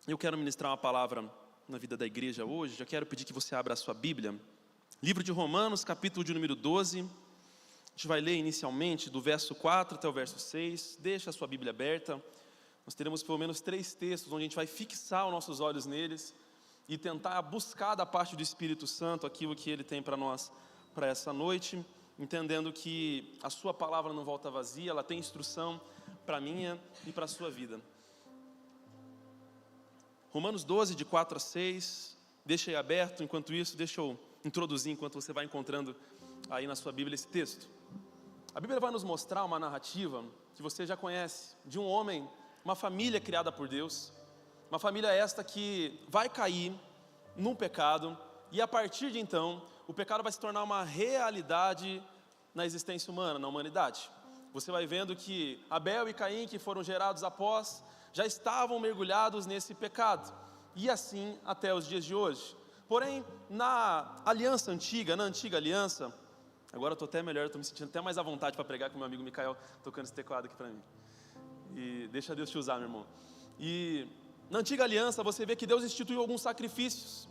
Eu quero ministrar uma palavra na vida da igreja hoje. Já quero pedir que você abra a sua Bíblia. Livro de Romanos, capítulo de número 12. A gente vai ler inicialmente do verso 4 até o verso 6. Deixa a sua Bíblia aberta. Nós teremos pelo menos 3 textos onde a gente vai fixar os nossos olhos neles e tentar buscar da parte do Espírito Santo aquilo que Ele tem para nós, para essa noite, entendendo que a sua palavra não volta vazia, ela tem instrução para a minha e para a sua vida. Romanos 12, de 4 a 6, deixa aí aberto. Enquanto isso, deixa eu introduzir, enquanto você vai encontrando aí na sua Bíblia esse texto. A Bíblia vai nos mostrar uma narrativa que você já conhece, de um homem, uma família criada por Deus, uma família esta que vai cair num pecado, e a partir de então, o pecado vai se tornar uma realidade na existência humana, na humanidade. Você vai vendo que Abel e Caim, que foram gerados após, já estavam mergulhados nesse pecado, e assim até os dias de hoje. Porém, na aliança antiga, na antiga aliança, agora eu estou até melhor, estou me sentindo até mais à vontade para pregar com meu amigo Micael tocando esse teclado aqui para mim. E deixa Deus te usar, meu irmão. E na antiga aliança você vê que Deus instituiu alguns sacrifícios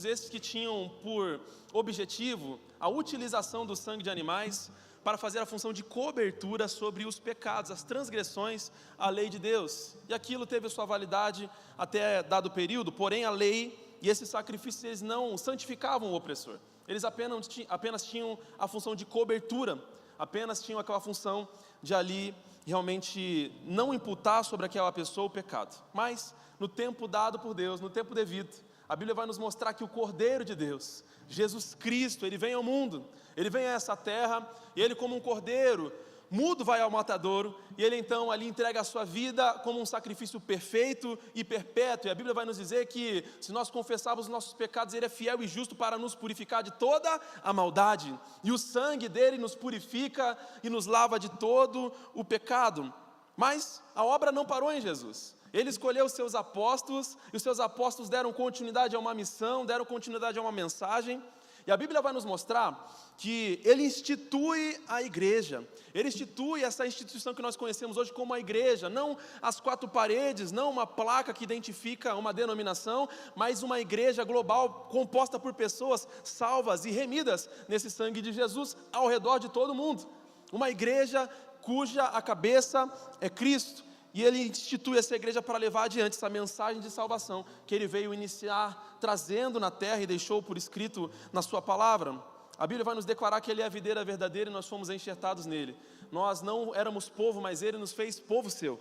esses que tinham por objetivo a utilização do sangue de animais para fazer a função de cobertura sobre os pecados, as transgressões à lei de Deus. E aquilo teve sua validade até dado período, porém a lei e esses sacrifícios eles não santificavam o opressor. Eles apenas tinham a função de cobertura, apenas tinham aquela função de ali realmente não imputar sobre aquela pessoa o pecado. Mas no tempo dado por Deus, no tempo devido, a Bíblia vai nos mostrar que o Cordeiro de Deus, Jesus Cristo, Ele vem ao mundo, Ele vem a essa terra, e Ele como um cordeiro, mudo vai ao matadouro, e Ele então ali entrega a sua vida como um sacrifício perfeito e perpétuo. E a Bíblia vai nos dizer que se nós confessarmos os nossos pecados, Ele é fiel e justo para nos purificar de toda a maldade, e o sangue dEle nos purifica e nos lava de todo o pecado. Mas a obra não parou em Jesus. Ele escolheu os seus apóstolos, e os seus apóstolos deram continuidade a uma missão, deram continuidade a uma mensagem, e a Bíblia vai nos mostrar que Ele institui a igreja, Ele institui essa instituição que nós conhecemos hoje como a igreja, não as 4 paredes, não uma placa que identifica uma denominação, mas uma igreja global composta por pessoas salvas e remidas nesse sangue de Jesus ao redor de todo mundo, uma igreja cuja a cabeça é Cristo. E Ele institui essa igreja para levar adiante essa mensagem de salvação que Ele veio iniciar, trazendo na terra e deixou por escrito na sua palavra. A Bíblia vai nos declarar que Ele é a videira verdadeira e nós fomos enxertados nele. Nós não éramos povo, mas Ele nos fez povo seu.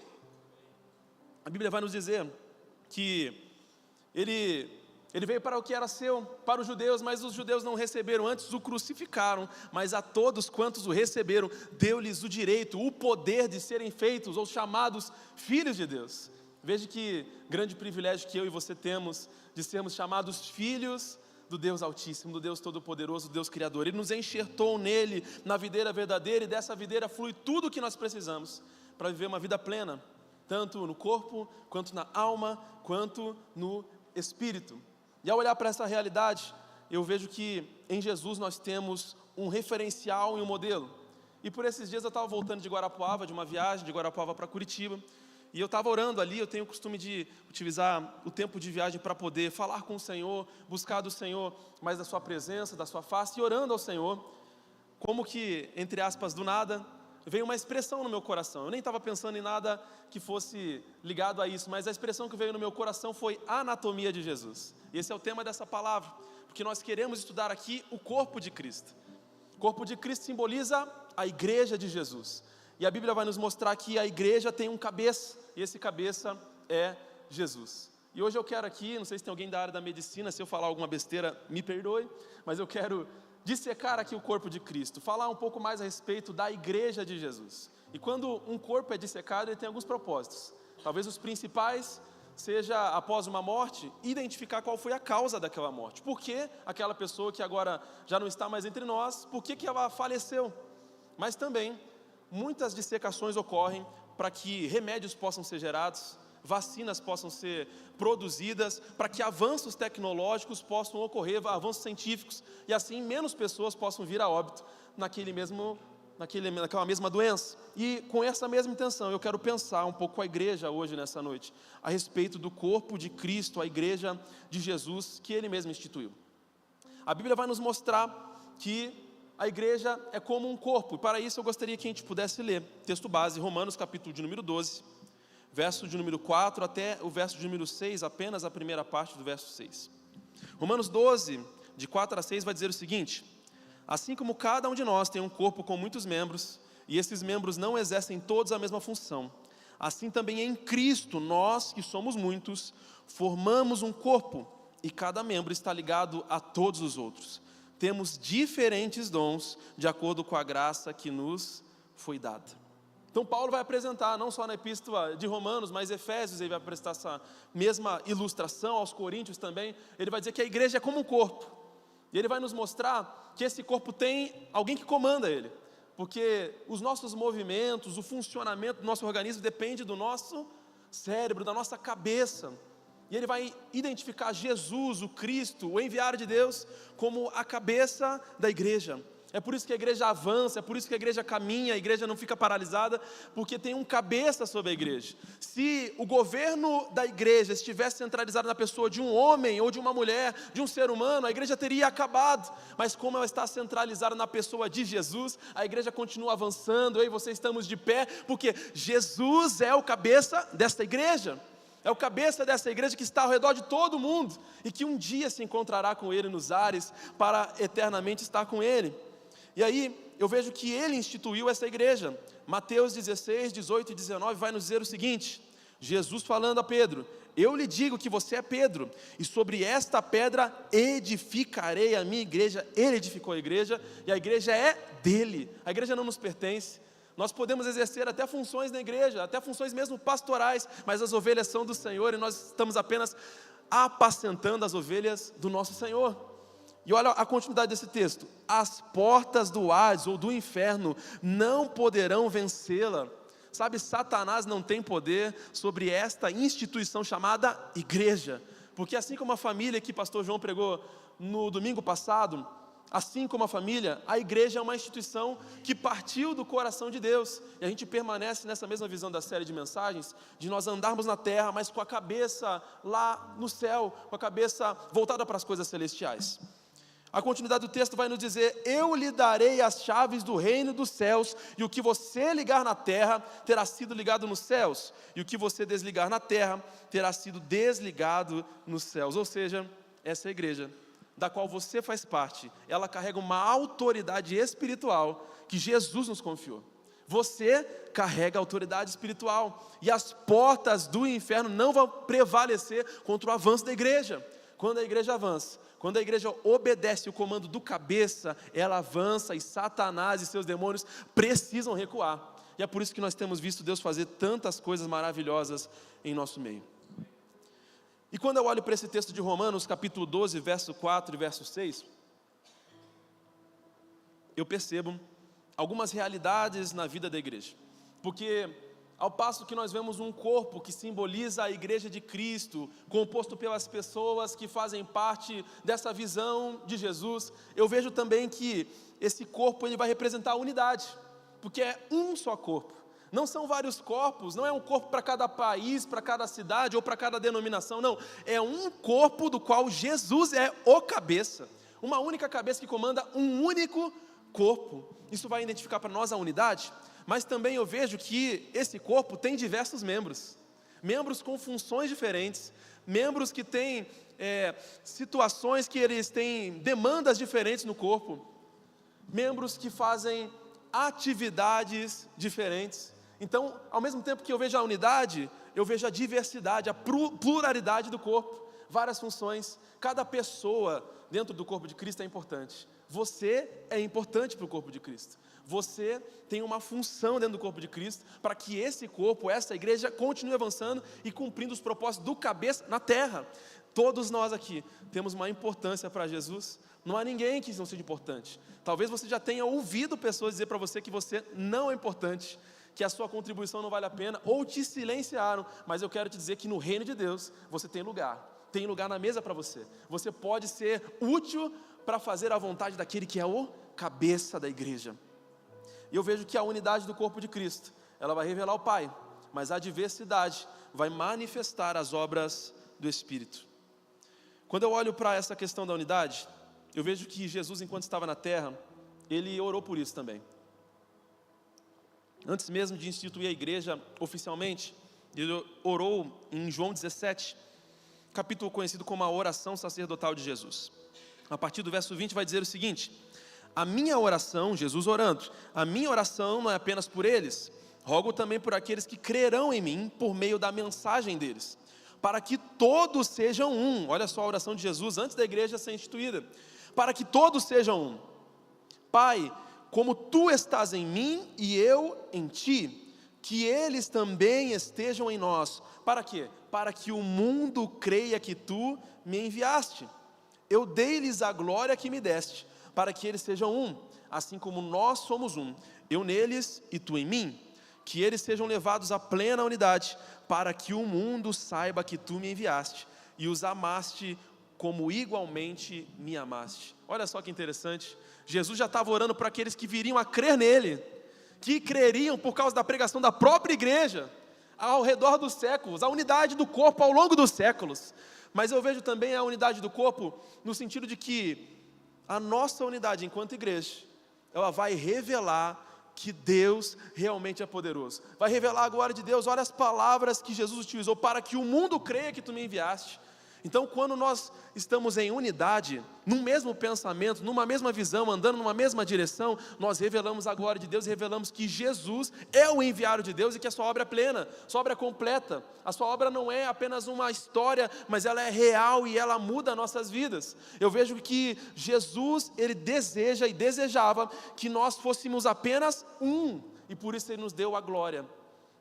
A Bíblia vai nos dizer que Ele veio para o que era seu, para os judeus, mas os judeus não receberam, antes o crucificaram, mas a todos quantos o receberam, deu-lhes o direito, o poder de serem feitos ou chamados filhos de Deus. Veja que grande privilégio que eu e você temos de sermos chamados filhos do Deus Altíssimo, do Deus Todo-Poderoso, do Deus Criador. Ele nos enxertou nele, na videira verdadeira, e dessa videira flui tudo o que nós precisamos para viver uma vida plena, tanto no corpo, quanto na alma, quanto no espírito. E ao olhar para essa realidade, eu vejo que em Jesus nós temos um referencial e um modelo. E por esses dias eu estava voltando de Guarapuava, de uma viagem de Guarapuava para Curitiba, e eu estava orando ali. Eu tenho o costume de utilizar o tempo de viagem para poder falar com o Senhor, buscar do Senhor mais da sua presença, da sua face, e orando ao Senhor, como que, entre aspas, do nada, veio uma expressão no meu coração. Eu nem estava pensando em nada que fosse ligado a isso, mas a expressão que veio no meu coração foi a anatomia de Jesus. E esse é o tema dessa palavra, porque nós queremos estudar aqui o corpo de Cristo. O corpo de Cristo simboliza a igreja de Jesus. E a Bíblia vai nos mostrar que a igreja tem um cabeça, e esse cabeça é Jesus. E hoje eu quero aqui, não sei se tem alguém da área da medicina, se eu falar alguma besteira, me perdoe, mas eu quero dissecar aqui o corpo de Cristo, falar um pouco mais a respeito da igreja de Jesus. E quando um corpo é dissecado, ele tem alguns propósitos. Talvez os principais seja, após uma morte, identificar qual foi a causa daquela morte. Por que aquela pessoa que agora já não está mais entre nós, por que ela faleceu? Mas também, muitas dissecações ocorrem para que remédios possam ser gerados, vacinas possam ser produzidas, para que avanços tecnológicos possam ocorrer, avanços científicos, e assim menos pessoas possam vir a óbito naquela mesma doença. E com essa mesma intenção, eu quero pensar um pouco com a igreja hoje, nessa noite, a respeito do corpo de Cristo, a igreja de Jesus, que Ele mesmo instituiu. A Bíblia vai nos mostrar que a igreja é como um corpo, e para isso eu gostaria que a gente pudesse ler texto base, Romanos capítulo de número 12, verso de número 4 até o verso de número 6, apenas a primeira parte do verso 6. Romanos 12, de 4 a 6, vai dizer o seguinte: assim como cada um de nós tem um corpo com muitos membros, e esses membros não exercem todos a mesma função, assim também em Cristo, nós que somos muitos, formamos um corpo, e cada membro está ligado a todos os outros. Temos diferentes dons, de acordo com a graça que nos foi dada. Então Paulo vai apresentar, não só na epístola de Romanos, mas Efésios, ele vai apresentar essa mesma ilustração, aos Coríntios também. Ele vai dizer que a igreja é como um corpo, e ele vai nos mostrar que esse corpo tem alguém que comanda ele, porque os nossos movimentos, o funcionamento do nosso organismo depende do nosso cérebro, da nossa cabeça. E ele vai identificar Jesus, o Cristo, o enviado de Deus, como a cabeça da igreja. É por isso que a igreja avança, é por isso que a igreja caminha, a igreja não fica paralisada, porque tem um cabeça sobre a igreja. Se o governo da igreja estivesse centralizado na pessoa de um homem ou de uma mulher, de um ser humano, a igreja teria acabado. Mas como ela está centralizada na pessoa de Jesus, a igreja continua avançando, eu e você estamos de pé, porque Jesus é o cabeça desta igreja. É o cabeça dessa igreja que está ao redor de todo mundo, e que um dia se encontrará com Ele nos ares, para eternamente estar com Ele. E aí, eu vejo que Ele instituiu essa igreja. Mateus 16, 18 e 19 vai nos dizer o seguinte: Jesus falando a Pedro: eu lhe digo que você é Pedro, e sobre esta pedra edificarei a minha igreja. Ele edificou a igreja, e a igreja é dele, a igreja não nos pertence. Nós podemos exercer até funções na igreja, até funções mesmo pastorais, mas as ovelhas são do Senhor, e nós estamos apenas apacentando as ovelhas do nosso Senhor. E olha a continuidade desse texto: as portas do Hades ou do inferno não poderão vencê-la. Sabe, Satanás não tem poder sobre esta instituição chamada igreja, porque assim como a família que o pastor João pregou no domingo passado, assim como a família, a igreja é uma instituição que partiu do coração de Deus, e a gente permanece nessa mesma visão da série de mensagens, de nós andarmos na terra, mas com a cabeça lá no céu, com a cabeça voltada para as coisas celestiais. A continuidade do texto vai nos dizer: eu lhe darei as chaves do reino dos céus, e o que você ligar na terra terá sido ligado nos céus, e o que você desligar na terra terá sido desligado nos céus. Ou seja, essa igreja, da qual você faz parte, ela carrega uma autoridade espiritual que Jesus nos confiou. Você carrega a autoridade espiritual, e as portas do inferno não vão prevalecer contra o avanço da igreja. Quando a igreja avança, quando a igreja obedece o comando do cabeça, ela avança, e Satanás e seus demônios precisam recuar. E é por isso que nós temos visto Deus fazer tantas coisas maravilhosas em nosso meio. E quando eu olho para esse texto de Romanos, capítulo 12, verso 4 e verso 6, eu percebo algumas realidades na vida da igreja. Porque ao passo que nós vemos um corpo que simboliza a igreja de Cristo, composto pelas pessoas que fazem parte dessa visão de Jesus, eu vejo também que esse corpo ele vai representar a unidade, porque é um só corpo. Não são vários corpos, não é um corpo para cada país, para cada cidade ou para cada denominação, não. É um corpo do qual Jesus é o cabeça, uma única cabeça que comanda um único corpo. Isso vai identificar para nós a unidade, mas também eu vejo que esse corpo tem diversos membros, membros com funções diferentes, membros que têm situações que eles têm demandas diferentes no corpo, membros que fazem atividades diferentes. Então, ao mesmo tempo que eu vejo a unidade, eu vejo a diversidade, a pluralidade do corpo, várias funções. Cada pessoa dentro do corpo de Cristo é importante. Você é importante para o corpo de Cristo. Você tem uma função dentro do corpo de Cristo, para que esse corpo, essa igreja, continue avançando e cumprindo os propósitos do cabeça na terra. Todos nós aqui temos uma importância para Jesus. Não há ninguém que não seja importante. Talvez você já tenha ouvido pessoas dizer para você que você não é importante, que a sua contribuição não vale a pena, ou te silenciaram. Mas eu quero te dizer que no reino de Deus você tem lugar na mesa para você. Você pode ser útil para fazer a vontade daquele que é o cabeça da igreja. E eu vejo que a unidade do corpo de Cristo, ela vai revelar o Pai, mas a diversidade vai manifestar as obras do Espírito. Quando eu olho para essa questão da unidade, eu vejo que Jesus, enquanto estava na terra, ele orou por isso também. Antes mesmo de instituir a igreja oficialmente, ele orou em João 17, capítulo conhecido como a oração sacerdotal de Jesus. A partir do verso 20 vai dizer o seguinte: a minha oração, Jesus orando, a minha oração não é apenas por eles, rogo também por aqueles que crerão em mim por meio da mensagem deles, para que todos sejam um. Olha só a oração de Jesus antes da igreja ser instituída: para que todos sejam um. Pai, como tu estás em mim e eu em ti, que eles também estejam em nós. Para quê? Para que o mundo creia que tu me enviaste. Eu dei-lhes a glória que me deste, para que eles sejam um, assim como nós somos um, eu neles e tu em mim, que eles sejam levados à plena unidade, para que o mundo saiba que tu me enviaste e os amaste como igualmente me amaste. Olha só que interessante, Jesus já estava orando para aqueles que viriam a crer nele, que creriam por causa da pregação da própria igreja, ao redor dos séculos, a unidade do corpo ao longo dos séculos. Mas eu vejo também a unidade do corpo no sentido de que a nossa unidade enquanto igreja, ela vai revelar que Deus realmente é poderoso, vai revelar a glória de Deus. Olha as palavras que Jesus utilizou: para que o mundo creia que tu me enviaste. Então, quando nós estamos em unidade, num mesmo pensamento, numa mesma visão, andando numa mesma direção, nós revelamos a glória de Deus, revelamos que Jesus é o enviado de Deus e que a sua obra é plena, sua obra é completa. A sua obra não é apenas uma história, mas ela é real e ela muda nossas vidas. Eu vejo que Jesus, ele deseja e desejava que nós fôssemos apenas um, e por isso ele nos deu a glória.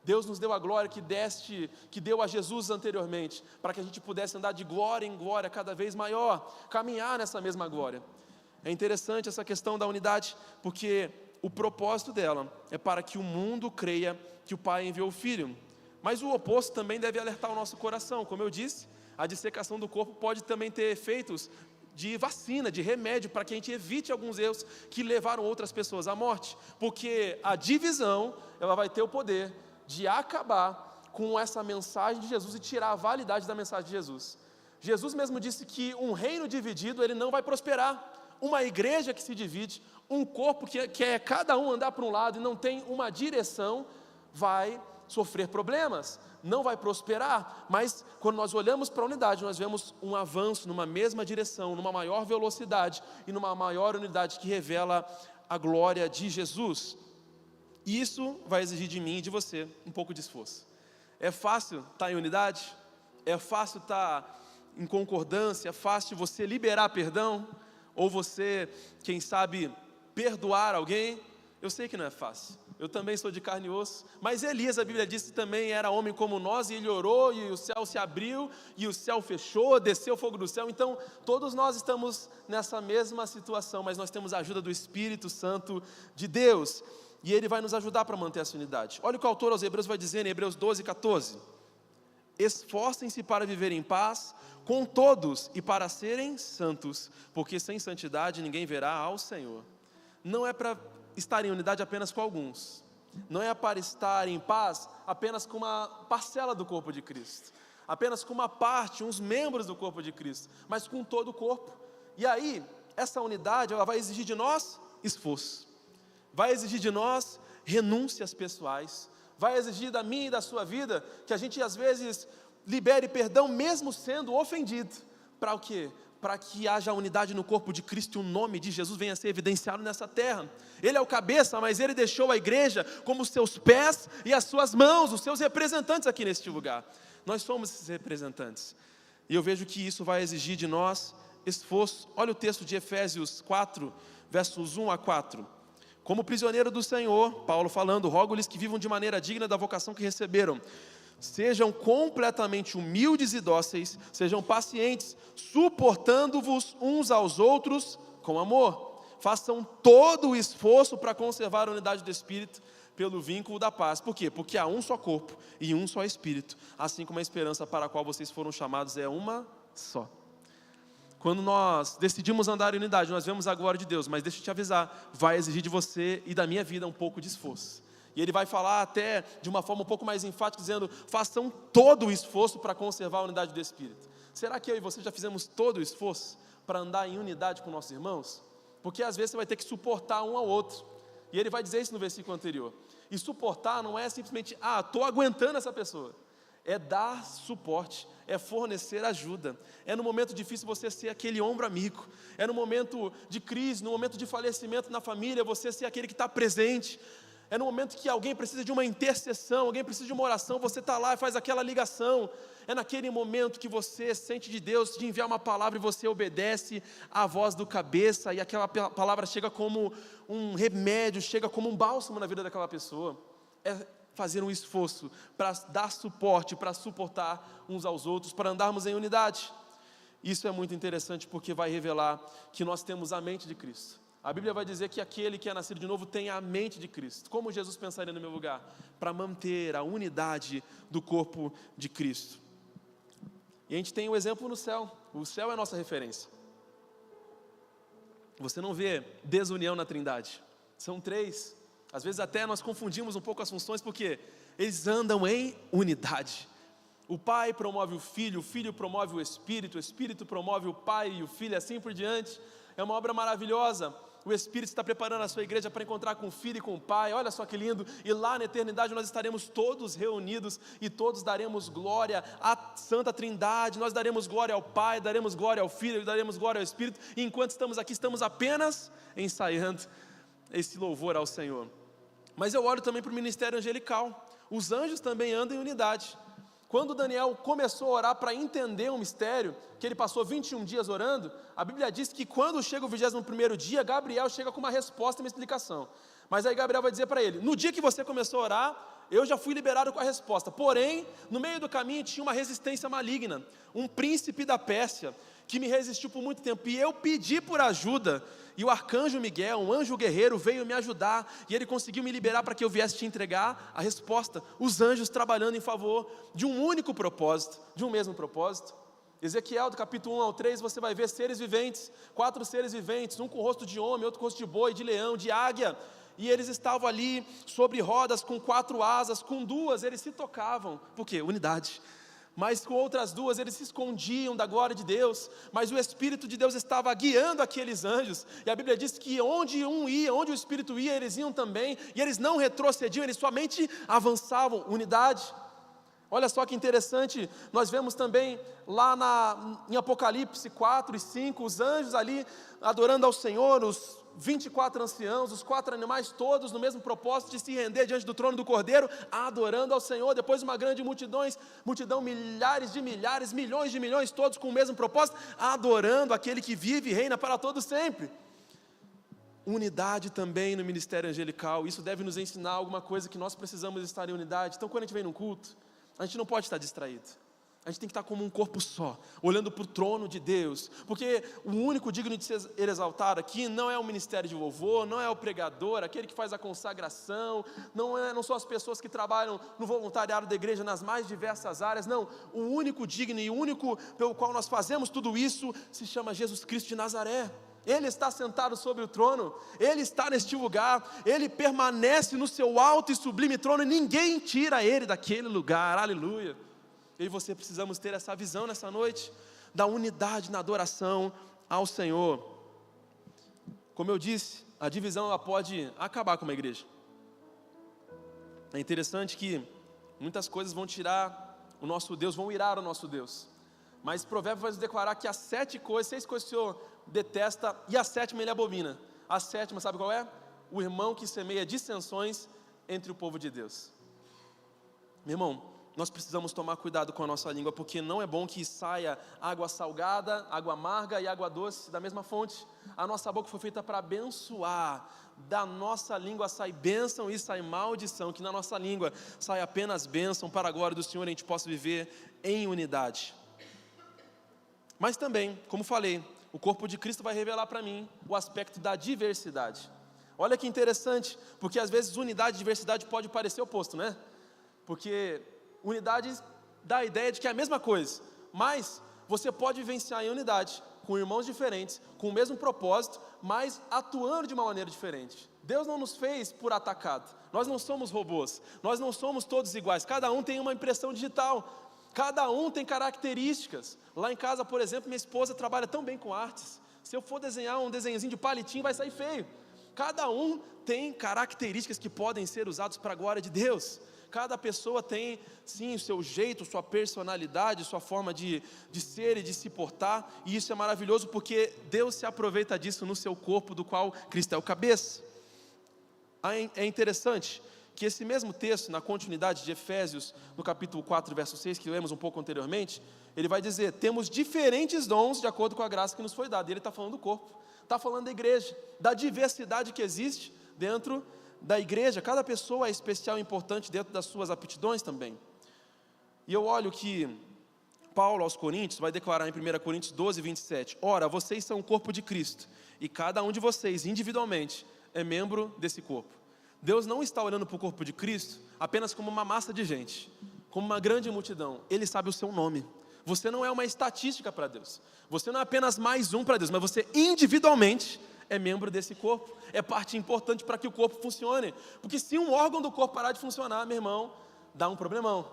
Deus nos deu a glória que deu a Jesus anteriormente, para que a gente pudesse andar de glória em glória cada vez maior, caminhar nessa mesma glória. É interessante essa questão da unidade, porque o propósito dela é para que o mundo creia que o Pai enviou o Filho. Mas o oposto também deve alertar o nosso coração. Como eu disse, a dissecação do corpo pode também ter efeitos de vacina, de remédio, para que a gente evite alguns erros que levaram outras pessoas à morte, porque a divisão, ela vai ter o poder de acabar com essa mensagem de Jesus e tirar a validade da mensagem de Jesus. Jesus mesmo disse que um reino dividido, ele não vai prosperar. Uma igreja que se divide, um corpo que quer cada um andar para um lado e não tem uma direção, vai sofrer problemas, não vai prosperar. Mas quando nós olhamos para a unidade, nós vemos um avanço numa mesma direção, numa maior velocidade e numa maior unidade que revela a glória de Jesus. E isso vai exigir de mim e de você um pouco de esforço. É fácil estar em unidade? É fácil estar em concordância? É fácil você liberar perdão? Ou você, quem sabe, perdoar alguém? Eu sei que não é fácil. Eu também sou de carne e osso. Mas Elias, a Bíblia diz que também era homem como nós, e ele orou, e o céu se abriu, e o céu fechou, desceu fogo do céu. Então, todos nós estamos nessa mesma situação, mas nós temos a ajuda do Espírito Santo de Deus. E ele vai nos ajudar para manter essa unidade. Olha o que o autor aos Hebreus vai dizer em Hebreus 12, 14. Esforcem-se para viver em paz com todos e para serem santos, porque sem santidade ninguém verá ao Senhor. Não é para estar em unidade apenas com alguns. Não é para estar em paz apenas com uma parcela do corpo de Cristo, apenas com uma parte, uns membros do corpo de Cristo, mas com todo o corpo. E aí, essa unidade, ela vai exigir de nós esforço. Vai exigir de nós renúncias pessoais, vai exigir da minha e da sua vida que a gente às vezes libere perdão mesmo sendo ofendido. Para o quê? Para que haja unidade no corpo de Cristo e o nome de Jesus venha a ser evidenciado nessa terra. Ele é o cabeça, mas ele deixou a igreja como os seus pés e as suas mãos, os seus representantes aqui neste lugar. Nós somos esses representantes. E eu vejo que isso vai exigir de nós esforço. Olha o texto de Efésios 4, versos 1 a 4. Como prisioneiro do Senhor, Paulo falando, rogo-lhes que vivam de maneira digna da vocação que receberam. Sejam completamente humildes e dóceis, sejam pacientes, suportando-vos uns aos outros com amor. Façam todo o esforço para conservar a unidade do Espírito pelo vínculo da paz. Por quê? Porque há um só corpo e um só Espírito, assim como a esperança para a qual vocês foram chamados é uma só. quando nós decidimos andar em unidade, nós vemos a glória de Deus, mas deixa eu te avisar, vai exigir de você e da minha vida um pouco de esforço. E ele vai falar até de uma forma um pouco mais enfática, dizendo, façam todo o esforço para conservar a unidade do Espírito. Será que eu e você já fizemos todo o esforço para andar em unidade com nossos irmãos? Porque às vezes você vai ter que suportar um ao outro. E ele vai dizer isso no versículo anterior. E suportar não é simplesmente, estou aguentando essa pessoa. É dar suporte, é fornecer ajuda. É no momento difícil você ser aquele ombro amigo. É no momento de crise, no momento de falecimento na família, você ser aquele que está presente. É no momento que alguém precisa de uma intercessão, alguém precisa de uma oração, você está lá e faz aquela ligação. É naquele momento que você sente de Deus de enviar uma palavra e você obedece à voz do cabeça, e aquela palavra chega como um remédio, chega como um bálsamo na vida daquela pessoa. É fazer um esforço para dar suporte, para suportar uns aos outros, para andarmos em unidade. Isso é muito interessante porque vai revelar que nós temos a mente de Cristo. A Bíblia vai dizer que aquele que é nascido de novo tem a mente de Cristo. Como Jesus pensaria no meu lugar? Para manter a unidade do corpo de Cristo. E a gente tem o exemplo no céu. O céu é a nossa referência. Você não vê desunião na Trindade. São três. Às vezes até nós confundimos um pouco as funções, porque eles andam em unidade. O Pai promove o Filho promove o Espírito promove o Pai e o Filho, assim por diante. É uma obra maravilhosa. O Espírito está preparando a sua igreja para encontrar com o Filho e com o Pai. Olha só que lindo. E lá na eternidade nós estaremos todos reunidos e todos daremos glória à Santa Trindade. Nós daremos glória ao Pai, daremos glória ao Filho, daremos glória ao Espírito. E enquanto estamos aqui, estamos apenas ensaiando esse louvor ao Senhor. Mas eu olho também para o ministério angelical. Os anjos também andam em unidade. Quando Daniel começou a orar para entender um mistério, que ele passou 21 dias orando, a Bíblia diz que quando chega o 21º dia, Gabriel chega com uma resposta e uma explicação. Mas aí Gabriel vai dizer para ele, no dia que você começou a orar, eu já fui liberado com a resposta. Porém, no meio do caminho tinha uma resistência maligna, um príncipe da Pérsia, que me resistiu por muito tempo, e eu pedi por ajuda, e o arcanjo Miguel, um anjo guerreiro, veio me ajudar, e ele conseguiu me liberar para que eu viesse te entregar a resposta. Os anjos trabalhando em favor de um único propósito, de um mesmo propósito. Ezequiel, do capítulo 1 ao 3, você vai ver seres viventes, 4 seres viventes, um com o rosto de homem, outro com o rosto de boi, de leão, de águia, e eles estavam ali sobre rodas, com 4 asas, com 2 eles se tocavam. Por quê? Unidade. Mas com outras 2 eles se escondiam da glória de Deus, mas o Espírito de Deus estava guiando aqueles anjos, e a Bíblia diz que onde um ia, onde o Espírito ia, eles iam também, e eles não retrocediam, eles somente avançavam. Unidade. Olha só que interessante, nós vemos também lá em Apocalipse 4 e 5, os anjos ali adorando ao Senhor, os 24 anciãos, os 4 animais, todos no mesmo propósito de se render diante do trono do Cordeiro, adorando ao Senhor. Depois uma grande multidão, milhares de milhares, milhões de milhões, todos com o mesmo propósito, adorando aquele que vive e reina para todo sempre. Unidade também no ministério angelical. Isso deve nos ensinar alguma coisa, que nós precisamos estar em unidade. Então quando a gente vem num culto, a gente não pode estar distraído. A gente tem que estar como um corpo só, olhando para o trono de Deus, porque o único digno de ser exaltado aqui não é o ministério de louvor, não é o pregador, aquele que faz a consagração, não são as pessoas que trabalham no voluntariado da igreja nas mais diversas áreas, não. O único digno e o único pelo qual nós fazemos tudo isso se chama Jesus Cristo de Nazaré. Ele está sentado sobre o trono, Ele está neste lugar, Ele permanece no seu alto e sublime trono, e ninguém tira Ele daquele lugar. Aleluia. Eu e você precisamos ter essa visão nessa noite, da unidade na adoração ao Senhor. Como eu disse, a divisão ela pode acabar com uma igreja. É interessante que muitas coisas vão tirar o nosso Deus, vão irar o nosso Deus. Mas Provérbios vai nos declarar que as 6 coisas que o Senhor detesta, e a 7ª ele abomina. A 7ª, sabe qual é? O irmão que semeia dissensões entre o povo de Deus. Meu irmão, nós precisamos tomar cuidado com a nossa língua, porque não é bom que saia água salgada, água amarga e água doce da mesma fonte. A nossa boca foi feita para abençoar. Da nossa língua sai bênção e sai maldição. Que na nossa língua sai apenas bênção, para a glória do Senhor, a gente possa viver em unidade. Mas também, como falei, o corpo de Cristo vai revelar para mim o aspecto da diversidade. Olha que interessante, porque às vezes unidade e diversidade pode parecer oposto, né? Porque unidade dá a ideia de que é a mesma coisa, mas você pode vivenciar em unidade com irmãos diferentes, com o mesmo propósito, mas atuando de uma maneira diferente. Deus não nos fez por atacado, nós não somos robôs, nós não somos todos iguais, cada um tem uma impressão digital, cada um tem características. Lá em casa, por exemplo, minha esposa trabalha tão bem com artes, se eu for desenhar um desenhozinho de palitinho vai sair feio. Cada um tem características que podem ser usadas para a glória de Deus. Cada pessoa tem, sim, o seu jeito, sua personalidade, sua forma de ser e de se portar, e isso é maravilhoso porque Deus se aproveita disso no seu corpo, do qual Cristo é o cabeça. É interessante que esse mesmo texto, na continuidade de Efésios, no capítulo 4, verso 6, que lemos um pouco anteriormente, ele vai dizer: temos diferentes dons de acordo com a graça que nos foi dada. E ele está falando do corpo, está falando da igreja, da diversidade que existe dentro da igreja. Cada pessoa é especial e importante dentro das suas aptidões também. E eu olho que Paulo aos Coríntios vai declarar em 1 Coríntios 12, 27, ora, vocês são o corpo de Cristo, e cada um de vocês individualmente é membro desse corpo. Deus não está olhando para o corpo de Cristo apenas como uma massa de gente, como uma grande multidão. Ele sabe o seu nome. Você não é uma estatística para Deus, você não é apenas mais um para Deus, mas você individualmente é membro desse corpo, é parte importante para que o corpo funcione, porque se um órgão do corpo parar de funcionar, meu irmão, dá um problemão.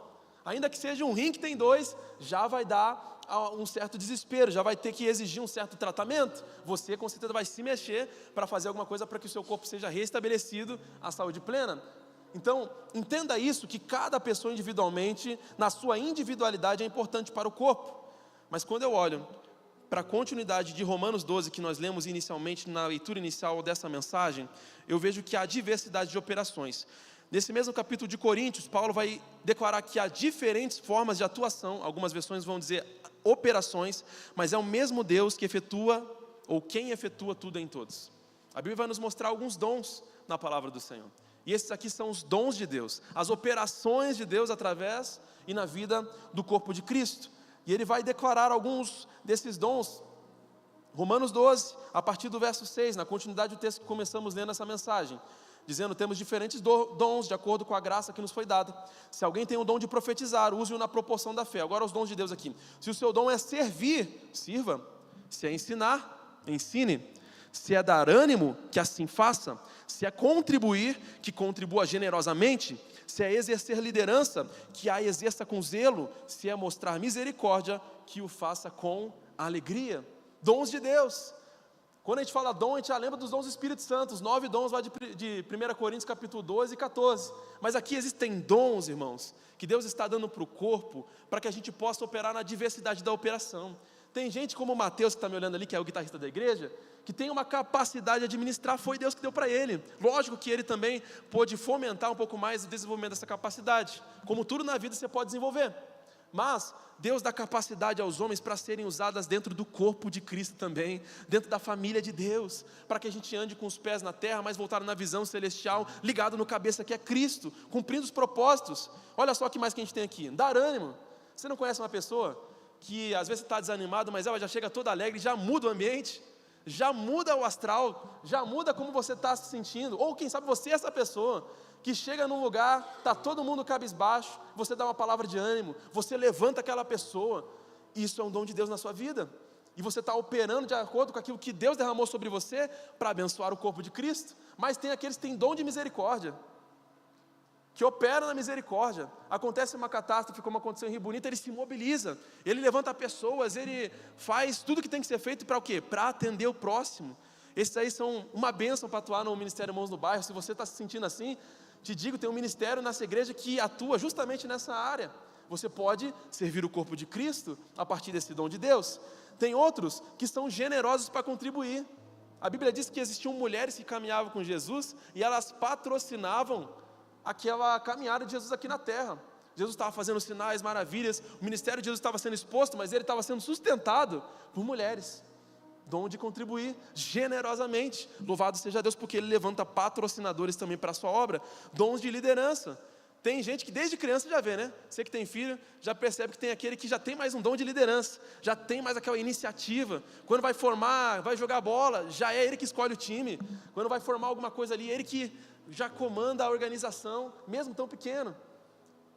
Ainda que seja um rim que tem dois, já vai dar um certo desespero, já vai ter que exigir um certo tratamento. Você com certeza vai se mexer para fazer alguma coisa para que o seu corpo seja restabelecido à saúde plena. Então, entenda isso, que cada pessoa individualmente, na sua individualidade, é importante para o corpo. Mas quando eu olho para a continuidade de Romanos 12, que nós lemos inicialmente na leitura inicial dessa mensagem, eu vejo que há diversidade de operações. Nesse mesmo capítulo de Coríntios, Paulo vai declarar que há diferentes formas de atuação, algumas versões vão dizer operações, mas é o mesmo Deus que efetua, ou quem efetua tudo em todos. A Bíblia vai nos mostrar alguns dons na palavra do Senhor. E esses aqui são os dons de Deus, as operações de Deus através e na vida do corpo de Cristo. E ele vai declarar alguns desses dons. Romanos 12, a partir do verso 6, na continuidade do texto que começamos lendo essa mensagem, dizendo: temos diferentes dons de acordo com a graça que nos foi dada. Se alguém tem o dom de profetizar, use-o na proporção da fé. Agora os dons de Deus aqui: se o seu dom é servir, sirva. Se é ensinar, ensine. Se é dar ânimo, que assim faça. Se é contribuir, que contribua generosamente. Se é exercer liderança, que a exerça com zelo. Se é mostrar misericórdia, que o faça com alegria. Dons de Deus. Quando a gente fala dom, a gente já lembra dos dons do Espírito Santo. Os 9 dons lá de 1 Coríntios capítulo 12 e 14. Mas aqui existem dons, irmãos, que Deus está dando para o corpo, para que a gente possa operar na diversidade da operação. Tem gente como o Mateus, que está me olhando ali, que é o guitarrista da igreja, que tem uma capacidade de administrar, foi Deus que deu para ele. Lógico que ele também pôde fomentar um pouco mais o desenvolvimento dessa capacidade. Como tudo na vida você pode desenvolver. Mas Deus dá capacidade aos homens para serem usadas dentro do corpo de Cristo também, dentro da família de Deus, para que a gente ande com os pés na terra, mas voltado na visão celestial, ligado no cabeça que é Cristo, cumprindo os propósitos. Olha só o que mais que a gente tem aqui: dar ânimo. Você não conhece uma pessoa que às vezes está desanimado, mas ela já chega toda alegre, já muda o ambiente, já muda o astral, já muda como você está se sentindo? Ou quem sabe você é essa pessoa que chega num lugar, está todo mundo cabisbaixo, você dá uma palavra de ânimo, você levanta aquela pessoa. Isso é um dom de Deus na sua vida, e você está operando de acordo com aquilo que Deus derramou sobre você, para abençoar o corpo de Cristo. Mas tem aqueles que têm dom de misericórdia, que opera na misericórdia. Acontece uma catástrofe, como aconteceu em Rio Bonito, ele se mobiliza, ele levanta pessoas, ele faz tudo que tem que ser feito para o quê? Para atender o próximo. Esses aí são uma bênção para atuar no Ministério Irmãos no Bairro. Se você está se sentindo assim, te digo, tem um ministério nessa igreja que atua justamente nessa área. Você pode servir o corpo de Cristo a partir desse dom de Deus. Tem outros que são generosos para contribuir. A Bíblia diz que existiam mulheres que caminhavam com Jesus e elas patrocinavam aquela caminhada de Jesus aqui na terra. Jesus estava fazendo sinais, maravilhas, o ministério de Jesus estava sendo exposto, mas ele estava sendo sustentado por mulheres. Dom de contribuir generosamente. Louvado seja Deus, porque ele levanta patrocinadores também para a sua obra. Dons de liderança. Tem gente que desde criança já vê, né? Você que tem filho, já percebe que tem aquele que já tem mais um dom de liderança, já tem mais aquela iniciativa. Quando vai formar, vai jogar bola, já é ele que escolhe o time. Quando vai formar alguma coisa ali, é ele que já comanda a organização, mesmo tão pequeno.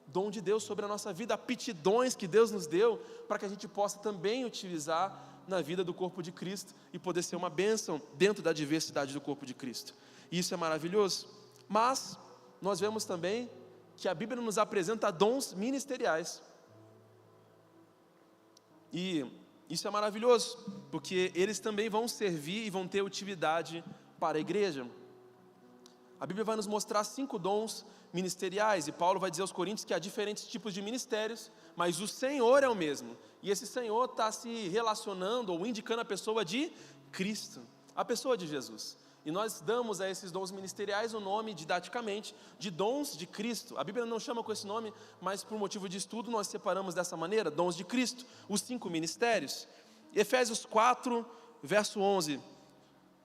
Dom de Deus sobre a nossa vida, aptidões que Deus nos deu, para que a gente possa também utilizar na vida do corpo de Cristo e poder ser uma bênção dentro da diversidade do corpo de Cristo. E isso é maravilhoso. Mas nós vemos também que a Bíblia nos apresenta dons ministeriais. E isso é maravilhoso, porque eles também vão servir e vão ter utilidade para a igreja. A Bíblia vai nos mostrar 5 dons ministeriais, e Paulo vai dizer aos Coríntios que há diferentes tipos de ministérios, mas o Senhor é o mesmo, e esse Senhor está se relacionando ou indicando a pessoa de Cristo, a pessoa de Jesus. E nós damos a esses dons ministeriais o nome, didaticamente, de dons de Cristo. A Bíblia não chama com esse nome, mas por motivo de estudo nós separamos dessa maneira, dons de Cristo, os 5 ministérios. Efésios 4, verso 11.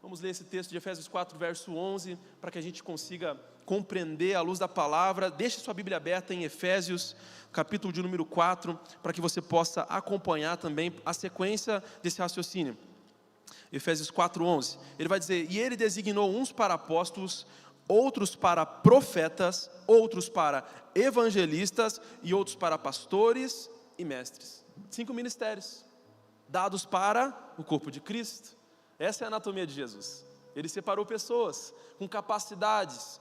Vamos ler esse texto de Efésios 4, verso 11, para que a gente consiga compreender à luz da palavra. Deixe sua Bíblia aberta em Efésios, capítulo de número 4, para que você possa acompanhar também a sequência desse raciocínio. Efésios 4:11, ele vai dizer: e ele designou uns para apóstolos, outros para profetas, outros para evangelistas e outros para pastores e mestres. 5 ministérios dados para o corpo de Cristo. Essa é a anatomia de Jesus. Ele separou pessoas com capacidades,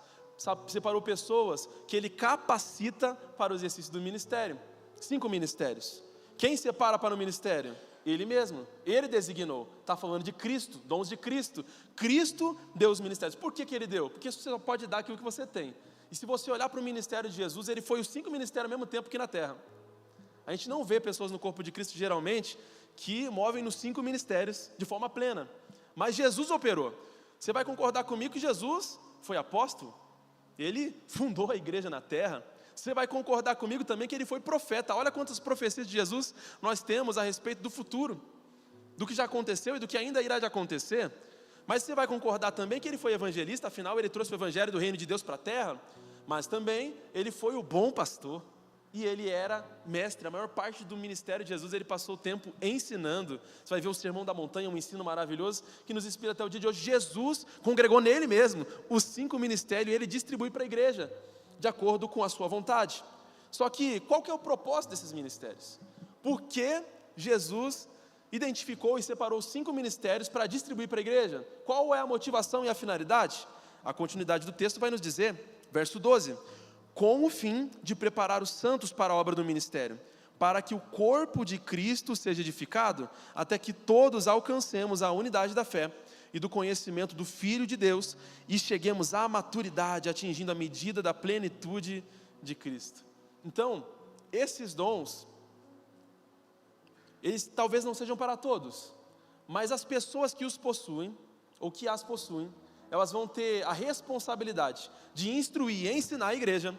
separou pessoas que ele capacita para o exercício do ministério. 5 ministérios. Quem separa para o ministério? Ele mesmo, ele designou. Está falando de Cristo, dons de Cristo. Cristo deu os ministérios. Por que ele deu? Porque você só pode dar aquilo que você tem. E se você olhar para o ministério de Jesus, ele foi os 5 ministérios ao mesmo tempo que na terra. A gente não vê pessoas no corpo de Cristo geralmente que movem nos 5 ministérios de forma plena. Mas Jesus operou. Você vai concordar comigo que Jesus foi apóstolo? Ele fundou a igreja na terra. Você vai concordar comigo também que ele foi profeta. Olha quantas profecias de Jesus nós temos a respeito do futuro, do que já aconteceu e do que ainda irá de acontecer. Mas você vai concordar também que ele foi evangelista, afinal ele trouxe o evangelho do reino de Deus para a terra. Mas também ele foi o bom pastor. E ele era mestre. A maior parte do ministério de Jesus ele passou o tempo ensinando. Você vai ver o Sermão da Montanha, um ensino maravilhoso que nos inspira até o dia de hoje. Jesus congregou nele mesmo os 5 ministérios e ele distribui para a igreja de acordo com a sua vontade. Só que qual que é o propósito desses ministérios? Por que Jesus identificou e separou 5 ministérios para distribuir para a igreja? Qual é a motivação e a finalidade? A continuidade do texto vai nos dizer, verso 12: com o fim de preparar os santos para a obra do ministério, para que o corpo de Cristo seja edificado, até que todos alcancemos a unidade da fé e do conhecimento do Filho de Deus, e cheguemos à maturidade, atingindo a medida da plenitude de Cristo. Então, esses dons, eles talvez não sejam para todos, mas as pessoas que os possuem, ou que as possuem, elas vão ter a responsabilidade de instruir e ensinar a igreja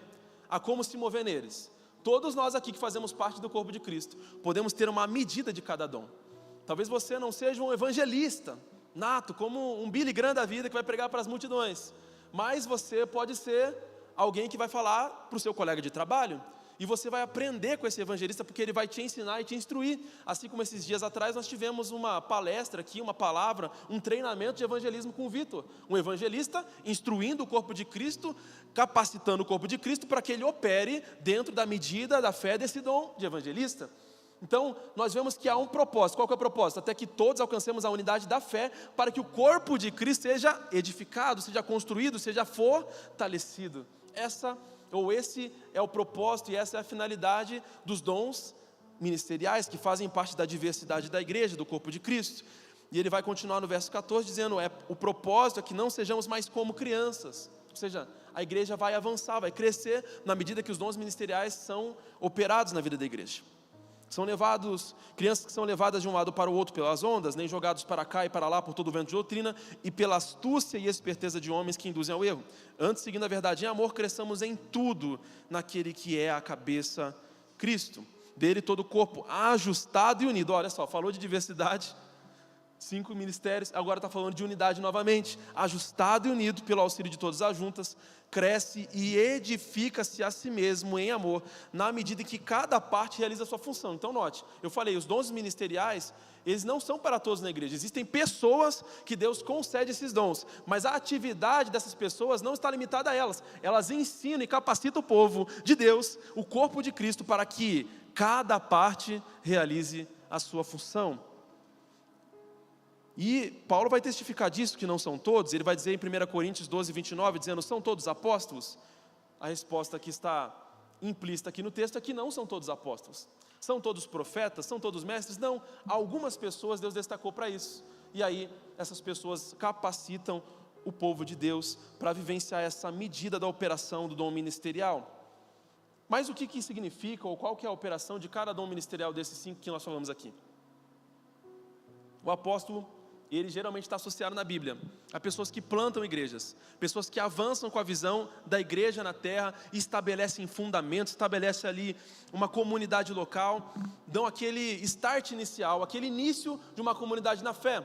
a como se mover neles. Todos nós aqui que fazemos parte do corpo de Cristo, podemos ter uma medida de cada dom. Talvez você não seja um evangelista nato, como um Billy Graham da vida que vai pregar para as multidões, mas você pode ser alguém que vai falar para o seu colega de trabalho, e você vai aprender com esse evangelista, porque ele vai te ensinar e te instruir. Assim como esses dias atrás nós tivemos uma palestra aqui, uma palavra, um treinamento de evangelismo com o Vitor, um evangelista instruindo o corpo de Cristo, capacitando o corpo de Cristo para que ele opere dentro da medida da fé desse dom de evangelista. Então nós vemos que há um propósito. Qual que é o propósito? Até que todos alcancemos a unidade da fé, para que o corpo de Cristo seja edificado, seja construído, seja fortalecido. Esse é o propósito e essa é a finalidade dos dons ministeriais que fazem parte da diversidade da igreja, do corpo de Cristo. E ele vai continuar no verso 14 dizendo, o propósito é que não sejamos mais como crianças, ou seja, a igreja vai avançar, vai crescer na medida que os dons ministeriais são operados na vida da igreja. São crianças que são levadas de um lado para o outro pelas ondas, nem jogados para cá e para lá por todo o vento de doutrina, e pela astúcia e esperteza de homens que induzem ao erro. Antes, seguindo a verdade em amor, cresçamos em tudo naquele que é a cabeça, Cristo. Dele todo o corpo ajustado e unido. Olha só, falou de diversidade, 5 ministérios, agora está falando de unidade novamente. Ajustado e unido pelo auxílio de todas as juntas, cresce e edifica-se a si mesmo em amor, na medida que cada parte realiza a sua função. Então note, eu falei, os dons ministeriais, eles não são para todos na igreja. Existem pessoas que Deus concede esses dons, mas a atividade dessas pessoas não está limitada a elas. Elas ensinam e capacitam o povo de Deus, o corpo de Cristo, para que cada parte realize a sua função. E Paulo vai testificar disso, que não são todos. Ele vai dizer em 1 Coríntios 12, 29, dizendo, são todos apóstolos? A resposta que está implícita aqui no texto é que não são todos apóstolos. São todos profetas? São todos mestres? Não, algumas pessoas Deus destacou para isso. E aí, essas pessoas capacitam o povo de Deus para vivenciar essa medida da operação do dom ministerial. Mas o que significa, ou qual que é a operação de cada dom ministerial desses 5 que nós falamos aqui? O apóstolo, ele geralmente está associado na Bíblia a pessoas que plantam igrejas, pessoas que avançam com a visão da igreja na terra e estabelecem fundamentos, estabelecem ali uma comunidade local, dão aquele start inicial, aquele início de uma comunidade na fé.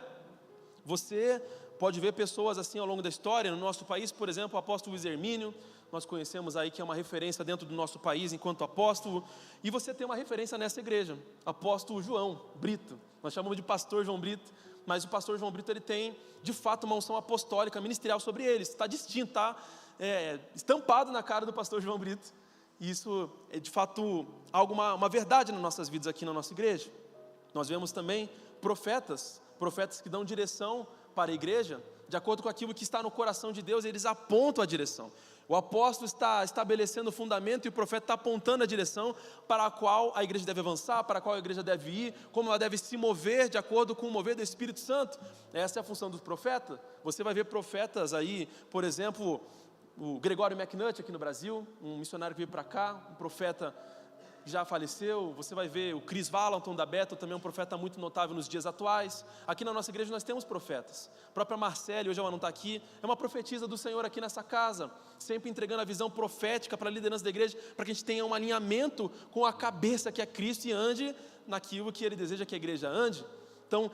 Você pode ver pessoas assim ao longo da história, no nosso país, por exemplo, o apóstolo Luiz Hermínio, nós conhecemos aí que é uma referência dentro do nosso país enquanto apóstolo, e você tem uma referência nessa igreja, apóstolo João Brito, nós chamamos de pastor João Brito, mas o pastor João Brito, ele tem de fato uma unção apostólica, ministerial sobre ele, está distinto, está estampado na cara do pastor João Brito, e isso é de fato uma verdade nas nossas vidas aqui na nossa igreja. Nós vemos também profetas que dão direção para a igreja, de acordo com aquilo que está no coração de Deus, eles apontam a direção. O apóstolo está estabelecendo o fundamento e o profeta está apontando a direção para a qual a igreja deve avançar, para a qual a igreja deve ir, como ela deve se mover de acordo com o mover do Espírito Santo. Essa é a função do profeta. Você vai ver profetas aí, por exemplo, o Gregório McNutt aqui no Brasil, um missionário que veio para cá, um profeta que já faleceu. Você vai ver o Chris Valentin da Bethel, também um profeta muito notável nos dias atuais. Aqui na nossa igreja nós temos profetas. A própria Marcele, hoje ela não está aqui, é uma profetisa do Senhor aqui nessa casa, sempre entregando a visão profética para a liderança da igreja, para que a gente tenha um alinhamento com a cabeça que é Cristo e ande naquilo que Ele deseja que a igreja ande. Então,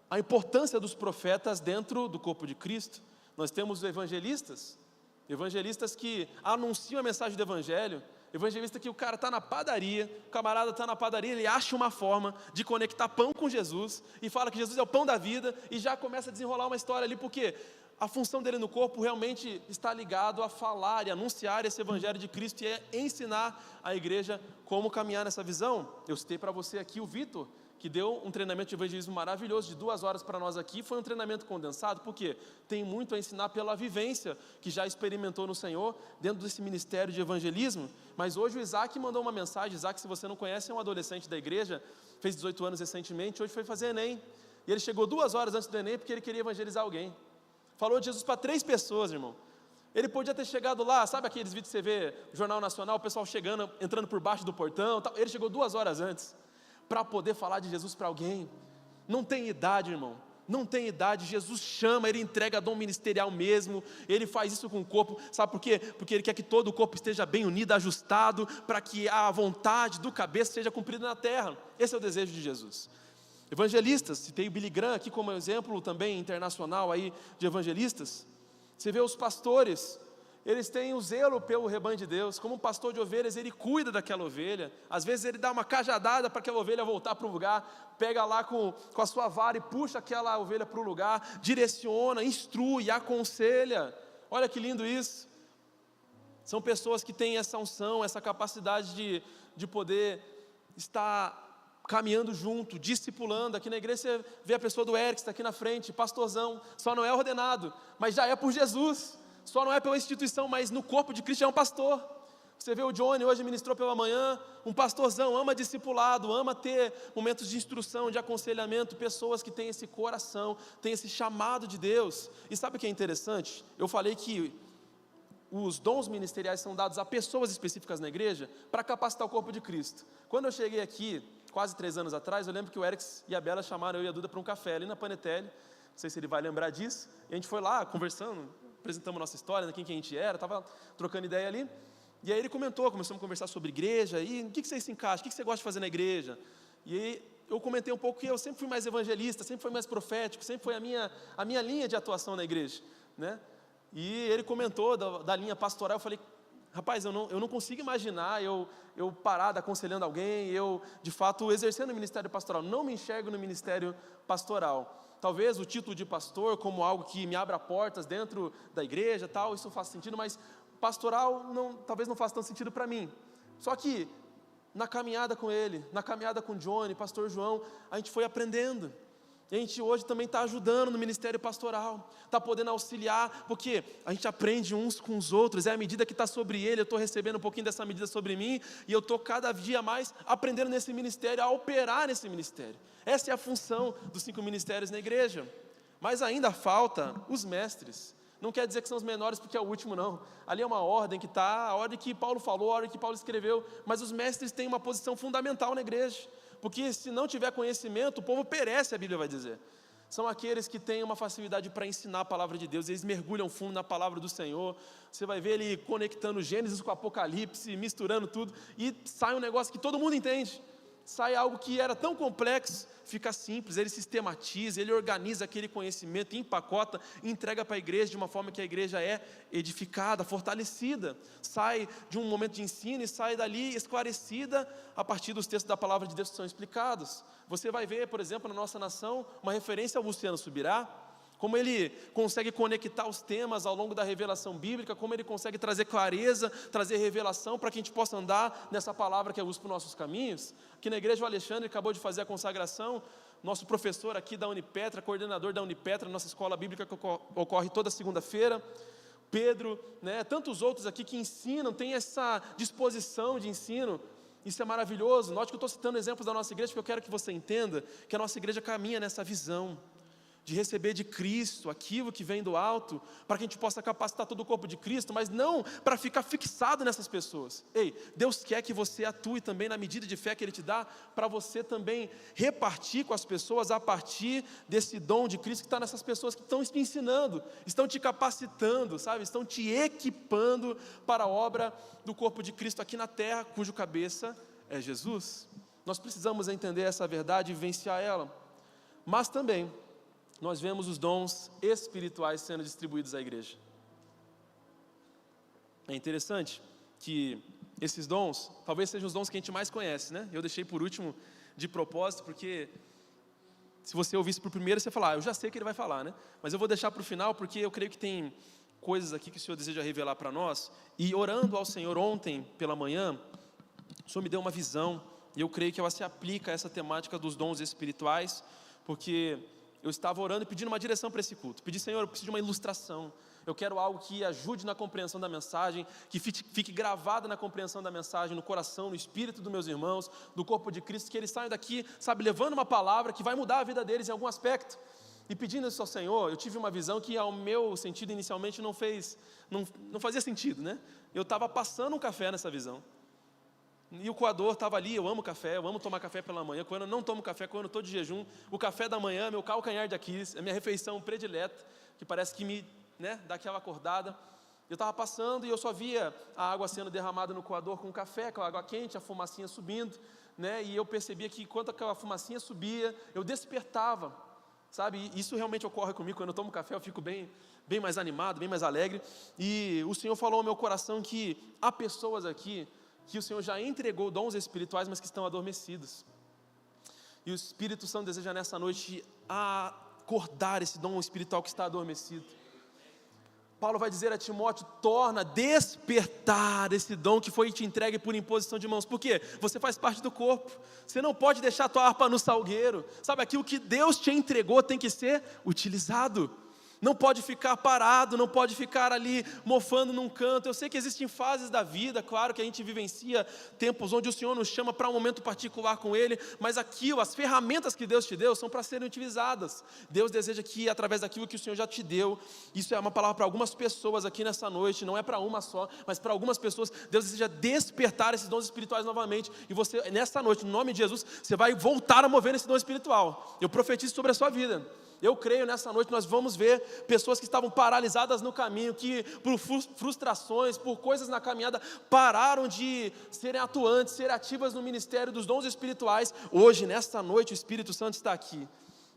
a importância dos profetas dentro do corpo de Cristo. Nós temos evangelistas que anunciam a mensagem do evangelho, evangelista que o cara está na padaria, o camarada está na padaria, ele acha uma forma de conectar pão com Jesus, e fala que Jesus é o pão da vida, e já começa a desenrolar uma história ali, porque a função dele no corpo realmente está ligado a falar e anunciar esse evangelho de Cristo, e ensinar a igreja como caminhar nessa visão. Eu citei para você aqui o Vitor, que deu um treinamento de evangelismo maravilhoso, de 2 horas para nós aqui, foi um treinamento condensado, porque tem muito a ensinar pela vivência, que já experimentou no Senhor, dentro desse ministério de evangelismo. Mas hoje o Isaac mandou uma mensagem. Isaac, se você não conhece, é um adolescente da igreja, fez 18 anos recentemente, hoje foi fazer Enem, e ele chegou 2 horas antes do Enem, porque ele queria evangelizar alguém, falou de Jesus para 3 pessoas, irmão. Ele podia ter chegado lá, sabe aqueles vídeos que você vê no Jornal Nacional, o pessoal chegando, entrando por baixo do portão, tal. Ele chegou 2 horas antes, para poder falar de Jesus para alguém. Não tem idade, irmão, não tem idade. Jesus chama, Ele entrega dom ministerial mesmo, Ele faz isso com o corpo, sabe por quê? Porque Ele quer que todo o corpo esteja bem unido, ajustado, para que a vontade do cabeça seja cumprida na terra. Esse é o desejo de Jesus. Evangelistas, citei o Billy Graham aqui como exemplo também internacional aí de evangelistas. Você vê os pastores, eles têm o zelo pelo rebanho de Deus. Como um pastor de ovelhas, ele cuida daquela ovelha. Às vezes ele dá uma cajadada para aquela ovelha voltar para o lugar, pega lá com a sua vara e puxa aquela ovelha para o lugar, direciona, instrui, aconselha. Olha que lindo isso. São pessoas que têm essa unção, essa capacidade de poder estar caminhando junto, discipulando. Aqui na igreja você vê a pessoa do Eric, está aqui na frente, pastorzão, só não é ordenado, mas já é por Jesus. Só não é pela instituição, mas no corpo de Cristo é um pastor. Você vê o Johnny, hoje ministrou pela manhã, um pastorzão, ama discipulado, ama ter momentos de instrução, de aconselhamento, pessoas que têm esse coração, têm esse chamado de Deus. E sabe o que é interessante? Eu falei que os dons ministeriais são dados a pessoas específicas na igreja para capacitar o corpo de Cristo. Quando eu cheguei aqui, quase 3 anos atrás, eu lembro que o Eric e a Bela chamaram eu e a Duda para um café ali na Panetelli. Não sei se ele vai lembrar disso. E a gente foi lá conversando, apresentamos nossa história, quem que a gente era, estava trocando ideia ali, e aí ele começamos a conversar sobre igreja, e o que você se encaixa, o que você gosta de fazer na igreja, e aí eu comentei um pouco que eu sempre fui mais evangelista, sempre fui mais profético, sempre foi a minha linha de atuação na igreja, né? E ele comentou da linha pastoral. Eu falei, rapaz, eu não consigo imaginar eu parado aconselhando alguém, eu de fato exercendo o ministério pastoral, não me enxergo no ministério pastoral. Talvez o título de pastor como algo que me abra portas dentro da igreja, tal, isso faça sentido, mas pastoral talvez não faça tanto sentido para mim. Só que na caminhada com ele, na caminhada com o Johnny, pastor João, a gente foi aprendendo. E a gente hoje também está ajudando no ministério pastoral, está podendo auxiliar, porque a gente aprende uns com os outros, é a medida que está sobre ele, eu estou recebendo um pouquinho dessa medida sobre mim, e eu estou cada dia mais aprendendo nesse ministério, a operar nesse ministério. Essa é a função dos 5 ministérios na igreja. Mas ainda falta os mestres. Não quer dizer que são os menores porque é o último, não. Ali é uma ordem que está, a ordem que Paulo falou, a ordem que Paulo escreveu, mas os mestres têm uma posição fundamental na igreja. Porque se não tiver conhecimento, o povo perece, a Bíblia vai dizer. São aqueles que têm uma facilidade para ensinar a palavra de Deus, eles mergulham fundo na palavra do Senhor. Você vai ver ele conectando Gênesis com Apocalipse, misturando tudo, e sai um negócio que todo mundo entende. Sai algo que era tão complexo, fica simples, ele sistematiza, ele organiza aquele conhecimento, empacota, entrega para a igreja de uma forma que a igreja é edificada, fortalecida, sai de um momento de ensino e sai dali esclarecida a partir dos textos da palavra de Deus que são explicados. Você vai ver, por exemplo, na nossa nação, uma referência ao Luciano Subirá, como ele consegue conectar os temas ao longo da revelação bíblica, como ele consegue trazer clareza, trazer revelação, para que a gente possa andar nessa palavra que é luz para os nossos caminhos. Aqui na igreja o Alexandre acabou de fazer a consagração, nosso professor aqui da Unipetra, coordenador da Unipetra, nossa escola bíblica que ocorre toda segunda-feira, Pedro, tantos outros aqui que ensinam, tem essa disposição de ensino. Isso é maravilhoso. Note que eu estou citando exemplos da nossa igreja, porque eu quero que você entenda que a nossa igreja caminha nessa visão de receber de Cristo aquilo que vem do alto, para que a gente possa capacitar todo o corpo de Cristo, mas não para ficar fixado nessas pessoas. Ei, Deus quer que você atue também na medida de fé que Ele te dá, para você também repartir com as pessoas a partir desse dom de Cristo que está nessas pessoas que estão te ensinando, estão te capacitando, sabe? Estão te equipando para a obra do corpo de Cristo aqui na terra, cujo cabeça é Jesus. Nós precisamos entender essa verdade e vivenciar ela, mas também nós vemos os dons espirituais sendo distribuídos à igreja. É interessante que esses dons, talvez sejam os dons que a gente mais conhece, né? Eu deixei por último de propósito, porque se você ouvisse por primeiro, você fala, eu já sei o que ele vai falar, né? Mas eu vou deixar para o final, porque eu creio que tem coisas aqui que o Senhor deseja revelar para nós. E orando ao Senhor ontem pela manhã, o Senhor me deu uma visão, e eu creio que ela se aplica a essa temática dos dons espirituais, porque eu estava orando e pedindo uma direção para esse culto. Pedi, Senhor, eu preciso de uma ilustração. Eu quero algo que ajude na compreensão da mensagem, que fique gravada na compreensão da mensagem, no coração, no espírito dos meus irmãos, do corpo de Cristo, que eles saiam daqui, sabe, levando uma palavra que vai mudar a vida deles em algum aspecto. E pedindo isso ao Senhor, eu tive uma visão que ao meu sentido inicialmente não fazia sentido, né? Eu estava passando um café nessa visão. E o coador estava ali, eu amo café, eu amo tomar café pela manhã. Quando eu não tomo café, quando eu estou de jejum, o café da manhã é meu calcanhar de Aquiles, é minha refeição predileta, que parece que me dá aquela acordada. Eu estava passando e eu só via a água sendo derramada no coador com o café, aquela água quente, a fumacinha subindo, e eu percebia que enquanto aquela fumacinha subia, eu despertava, sabe? E isso realmente ocorre comigo, quando eu tomo café eu fico bem mais animado, bem mais alegre. E o Senhor falou ao meu coração que há pessoas aqui que o Senhor já entregou dons espirituais, mas que estão adormecidos. E o Espírito Santo deseja nessa noite acordar esse dom espiritual que está adormecido. Paulo vai dizer a Timóteo, torna despertar esse dom que foi te entregue por imposição de mãos. Por quê? Você faz parte do corpo. Você não pode deixar a tua harpa no salgueiro. Sabe, aquilo que Deus te entregou tem que ser utilizado. Não pode ficar parado, não pode ficar ali mofando num canto. Eu sei que existem fases da vida, claro que a gente vivencia tempos onde o Senhor nos chama para um momento particular com Ele, mas aquilo, as ferramentas que Deus te deu são para serem utilizadas. Deus deseja que através daquilo que o Senhor já te deu, isso é uma palavra para algumas pessoas aqui nessa noite, não é para uma só, mas para algumas pessoas, Deus deseja despertar esses dons espirituais novamente, e você, nessa noite, no nome de Jesus, você vai voltar a mover nesse dom espiritual. Eu profetizo sobre a sua vida. Eu creio nessa noite nós vamos ver pessoas que estavam paralisadas no caminho, que por frustrações, por coisas na caminhada, pararam de serem atuantes, serem ativas no ministério dos dons espirituais. Hoje, nesta noite, o Espírito Santo está aqui.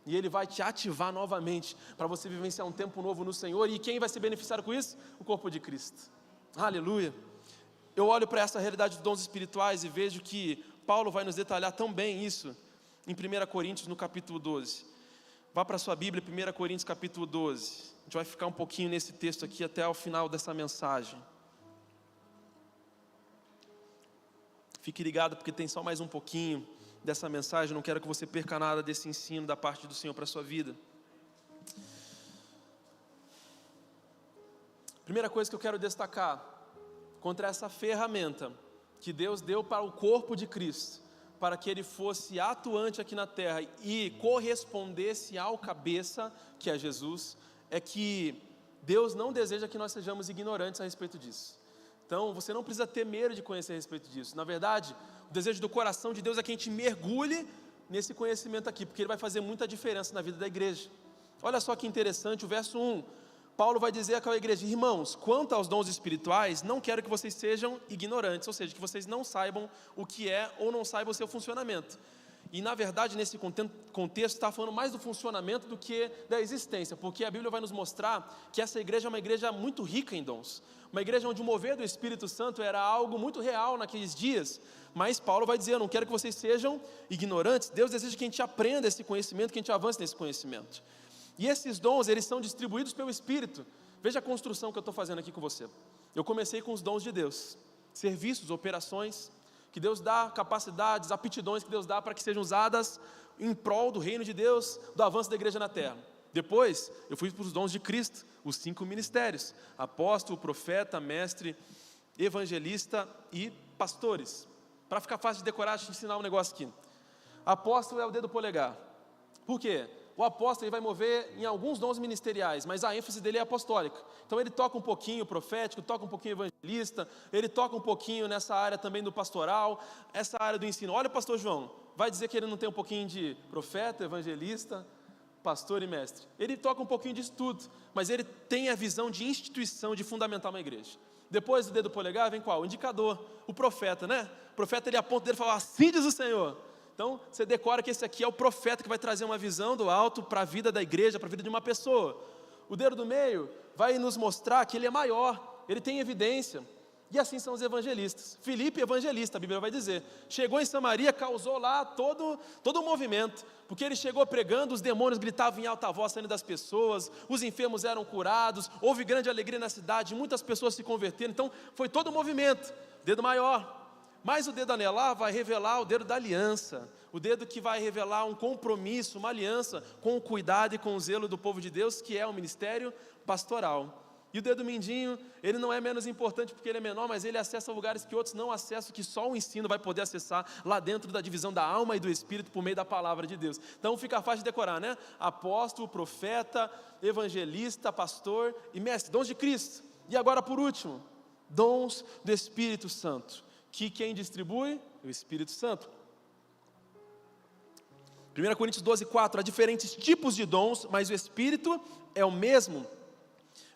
E Ele vai te ativar novamente, para você vivenciar um tempo novo no Senhor. E quem vai ser beneficiado com isso? O corpo de Cristo. Aleluia. Eu olho para essa realidade dos dons espirituais e vejo que Paulo vai nos detalhar tão bem isso, em 1 Coríntios, no capítulo 12. Vá para a sua Bíblia, 1 Coríntios capítulo 12. A gente vai ficar um pouquinho nesse texto aqui até o final dessa mensagem. Fique ligado porque tem só mais um pouquinho dessa mensagem, não quero que você perca nada desse ensino da parte do Senhor para a sua vida. Primeira coisa que eu quero destacar, contra essa ferramenta que Deus deu para o corpo de Cristo, para que ele fosse atuante aqui na terra e correspondesse ao cabeça, que é Jesus, é que Deus não deseja que nós sejamos ignorantes a respeito disso. Então, você não precisa ter medo de conhecer a respeito disso. Na verdade, o desejo do coração de Deus é que a gente mergulhe nesse conhecimento aqui, porque ele vai fazer muita diferença na vida da igreja. Olha só que interessante, o verso 1, Paulo vai dizer àquela igreja: irmãos, quanto aos dons espirituais, não quero que vocês sejam ignorantes, ou seja, que vocês não saibam o que é ou não saibam o seu funcionamento. E na verdade, nesse contexto, está falando mais do funcionamento do que da existência, porque a Bíblia vai nos mostrar que essa igreja é uma igreja muito rica em dons, uma igreja onde o mover do Espírito Santo era algo muito real naqueles dias. Mas Paulo vai dizer: eu não quero que vocês sejam ignorantes. Deus deseja que a gente aprenda esse conhecimento, que a gente avance nesse conhecimento. E esses dons, eles são distribuídos pelo Espírito. Veja a construção que eu estou fazendo aqui com você. Eu comecei com os dons de Deus, serviços, operações, que Deus dá, capacidades, aptidões que Deus dá para que sejam usadas em prol do reino de Deus, do avanço da igreja na terra. Depois, eu fui para os dons de Cristo, os 5 ministérios: apóstolo, profeta, mestre, evangelista e pastores. Para ficar fácil de decorar, deixa eu te ensinar um negócio aqui. Apóstolo é o dedo polegar. Por quê? O apóstolo ele vai mover em alguns dons ministeriais, mas a ênfase dele é apostólica. Então ele toca um pouquinho profético, toca um pouquinho evangelista, ele toca um pouquinho nessa área também do pastoral, essa área do ensino. Olha o pastor João, vai dizer que ele não tem um pouquinho de profeta, evangelista, pastor e mestre. Ele toca um pouquinho disso tudo, mas ele tem a visão de instituição, de fundamentar uma igreja. Depois do dedo polegar vem qual? O indicador, o profeta, né? O profeta ele aponta o dedo e fala: assim diz o Senhor. Então, você decora que esse aqui é o profeta que vai trazer uma visão do alto para a vida da igreja, para a vida de uma pessoa. O dedo do meio vai nos mostrar que ele é maior, ele tem evidência. E assim são os evangelistas. Filipe, evangelista, a Bíblia vai dizer, chegou em Samaria, causou lá todo o movimento, porque ele chegou pregando, os demônios gritavam em alta voz saindo das pessoas, os enfermos eram curados, houve grande alegria na cidade, muitas pessoas se converteram. Então, foi todo o movimento, dedo maior. Mas o dedo anelar vai revelar o dedo da aliança, o dedo que vai revelar um compromisso, uma aliança com o cuidado e com o zelo do povo de Deus, que é o ministério pastoral. E o dedo mindinho, ele não é menos importante porque ele é menor, mas ele acessa lugares que outros não acessam, que só o ensino vai poder acessar lá dentro da divisão da alma e do espírito por meio da palavra de Deus. Então fica fácil de decorar, né? Apóstolo, profeta, evangelista, pastor e mestre, dons de Cristo. E agora por último, dons do Espírito Santo, que quem distribui? O Espírito Santo. 1 Coríntios 12:4, há diferentes tipos de dons, mas o Espírito é o mesmo.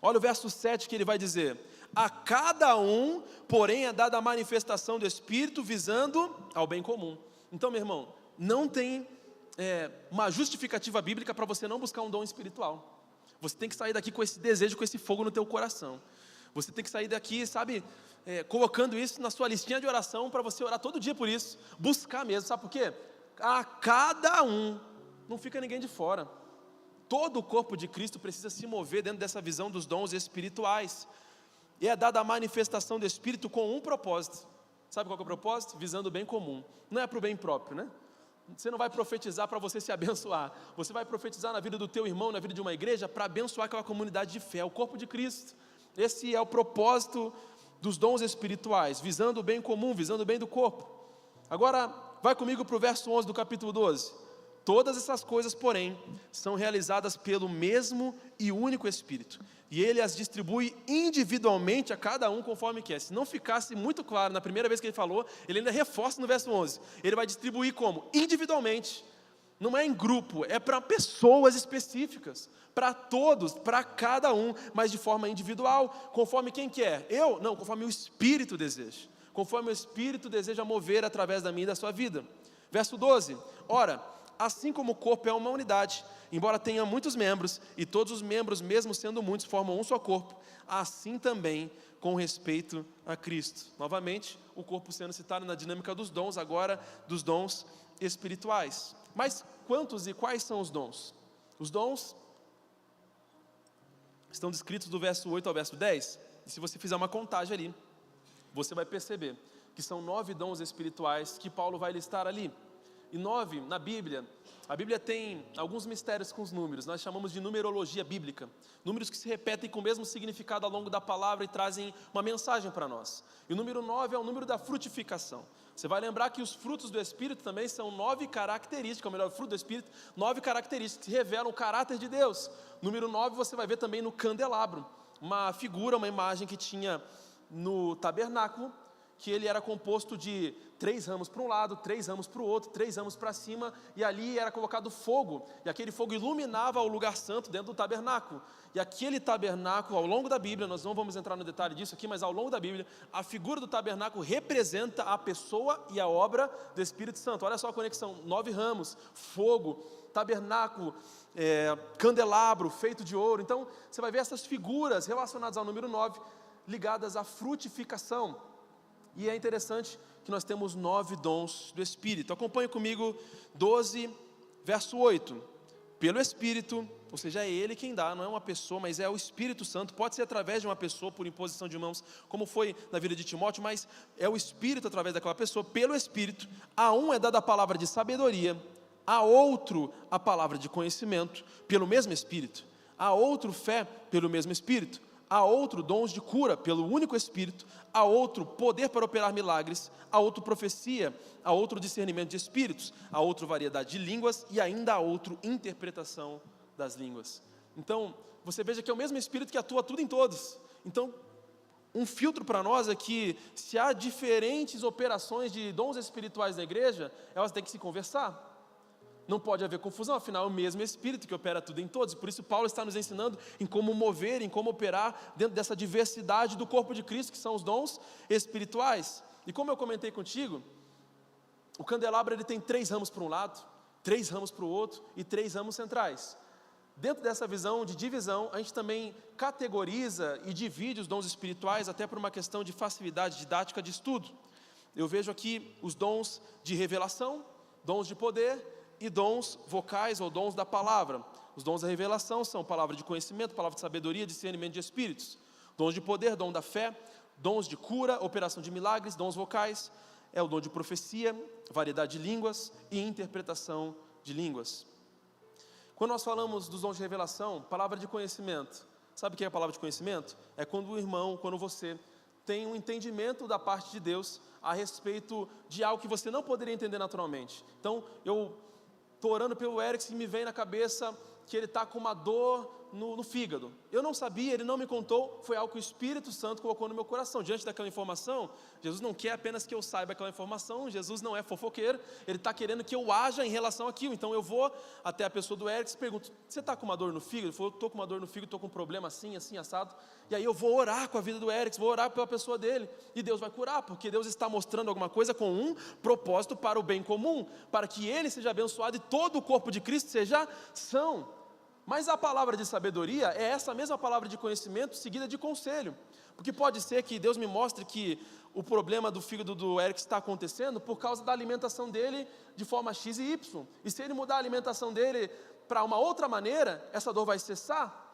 Olha o verso 7 que ele vai dizer: a cada um, porém, é dada a manifestação do Espírito, visando ao bem comum. Então, meu irmão, não tem uma justificativa bíblica para você não buscar um dom espiritual. Você tem que sair daqui com esse desejo, com esse fogo no teu coração. Você tem que sair daqui, sabe, colocando isso na sua listinha de oração, para você orar todo dia por isso, buscar mesmo, sabe por quê? A cada um, não fica ninguém de fora. Todo o corpo de Cristo precisa se mover dentro dessa visão dos dons espirituais, e é dada a manifestação do Espírito com um propósito. Sabe qual é o propósito? Visando o bem comum, não é para o bem próprio, né? Você não vai profetizar para você se abençoar, você vai profetizar na vida do teu irmão, na vida de uma igreja, para abençoar aquela comunidade de fé, o corpo de Cristo. Esse é o propósito dos dons espirituais, visando o bem comum, visando o bem do corpo. Agora, vai comigo para o verso 11 do capítulo 12. Todas essas coisas, porém, são realizadas pelo mesmo e único Espírito, e Ele as distribui individualmente a cada um conforme quer. Se não ficasse muito claro na primeira vez que Ele falou, Ele ainda reforça no verso 11. Ele vai distribuir como? Individualmente. Não é em grupo, é para pessoas específicas, para todos, para cada um, mas de forma individual, conforme quem quer. Eu? Não, conforme o Espírito deseja. Conforme o Espírito deseja mover através da minha e da sua vida. Verso 12. Ora, assim como o corpo é uma unidade, embora tenha muitos membros, e todos os membros, mesmo sendo muitos, formam um só corpo, assim também com respeito a Cristo. Novamente, o corpo sendo citado na dinâmica dos dons, agora dos dons espirituais. Mas quantos e quais são os dons? Os dons estão descritos do verso 8 ao verso 10, e se você fizer uma contagem ali, você vai perceber que são 9 dons espirituais que Paulo vai listar ali. e 9 na Bíblia, a Bíblia tem alguns mistérios com os números, nós chamamos de numerologia bíblica, números que se repetem com o mesmo significado ao longo da palavra e trazem uma mensagem para nós. E o número 9 é o número da frutificação. Você vai lembrar que os frutos do Espírito também são 9 características, ou melhor, o fruto do Espírito, 9 características que revelam o caráter de Deus. Número 9 você vai ver também no candelabro, uma figura, uma imagem que tinha no tabernáculo, que ele era composto de 3 ramos para um lado, 3 ramos para o outro, 3 ramos para cima, e ali era colocado fogo, e aquele fogo iluminava o lugar santo dentro do tabernáculo. E aquele tabernáculo, ao longo da Bíblia, nós não vamos entrar no detalhe disso aqui, mas ao longo da Bíblia, a figura do tabernáculo representa a pessoa e a obra do Espírito Santo. Olha só a conexão, 9 ramos, fogo, tabernáculo, candelabro feito de ouro. Então, você vai ver essas figuras relacionadas ao número 9, ligadas à frutificação. E é interessante que nós temos 9 dons do Espírito. Acompanhe comigo 12, verso 8. Pelo Espírito, ou seja, é Ele quem dá, não é uma pessoa, mas é o Espírito Santo. Pode ser através de uma pessoa, por imposição de mãos, como foi na vida de Timóteo, mas é o Espírito através daquela pessoa. Pelo Espírito, a um é dada a palavra de sabedoria, a outro a palavra de conhecimento, pelo mesmo Espírito. A outro fé, pelo mesmo Espírito. A outro dons de cura, pelo único Espírito. A outro poder para operar milagres. A outro profecia. A outro discernimento de espíritos. A outro variedade de línguas. E ainda a outro interpretação das línguas. Então, você veja que é o mesmo Espírito que atua tudo em todos. Então, um filtro para nós é que, se há diferentes operações de dons espirituais na igreja, elas têm que se conversar. Não pode haver confusão, afinal é o mesmo Espírito que opera tudo em todos. Por isso Paulo está nos ensinando em como mover, em como operar dentro dessa diversidade do corpo de Cristo, que são os dons espirituais. E como eu comentei contigo, o candelabro ele tem 3 ramos para um lado, 3 ramos para o outro e 3 ramos centrais. Dentro dessa visão de divisão, a gente também categoriza e divide os dons espirituais até por uma questão de facilidade didática de estudo. Eu vejo aqui os dons de revelação, dons de poder e dons vocais ou dons da palavra. Os dons da revelação são palavra de conhecimento, palavra de sabedoria, discernimento de espíritos. Dons de poder, dom da fé, dons de cura, operação de milagres, dons vocais, é o dom de profecia, variedade de línguas e interpretação de línguas. Quando nós falamos dos dons de revelação, palavra de conhecimento, sabe o que é a palavra de conhecimento? É quando o irmão, quando você tem um entendimento da parte de Deus a respeito de algo que você não poderia entender naturalmente. Então, eu estou orando pelo Eric e me vem na cabeça que ele está com uma dor no fígado. Eu não sabia, ele não me contou, foi algo que o Espírito Santo colocou no meu coração. Diante daquela informação, Jesus não quer apenas que eu saiba aquela informação, Jesus não é fofoqueiro, Ele está querendo que eu haja em relação àquilo. Então eu vou até a pessoa do Eric e pergunto, você está com uma dor no fígado? Ele falou, estou com uma dor no fígado, estou com um problema assim, assim, assado. E aí eu vou orar com a vida do Eric, vou orar pela pessoa dele, e Deus vai curar, porque Deus está mostrando alguma coisa com um propósito para o bem comum, para que ele seja abençoado e todo o corpo de Cristo seja são. Mas a palavra de sabedoria é essa mesma palavra de conhecimento seguida de conselho. Porque pode ser que Deus me mostre que o problema do fígado do Eric está acontecendo por causa da alimentação dele de forma X e Y. E se ele mudar a alimentação dele para uma outra maneira, essa dor vai cessar.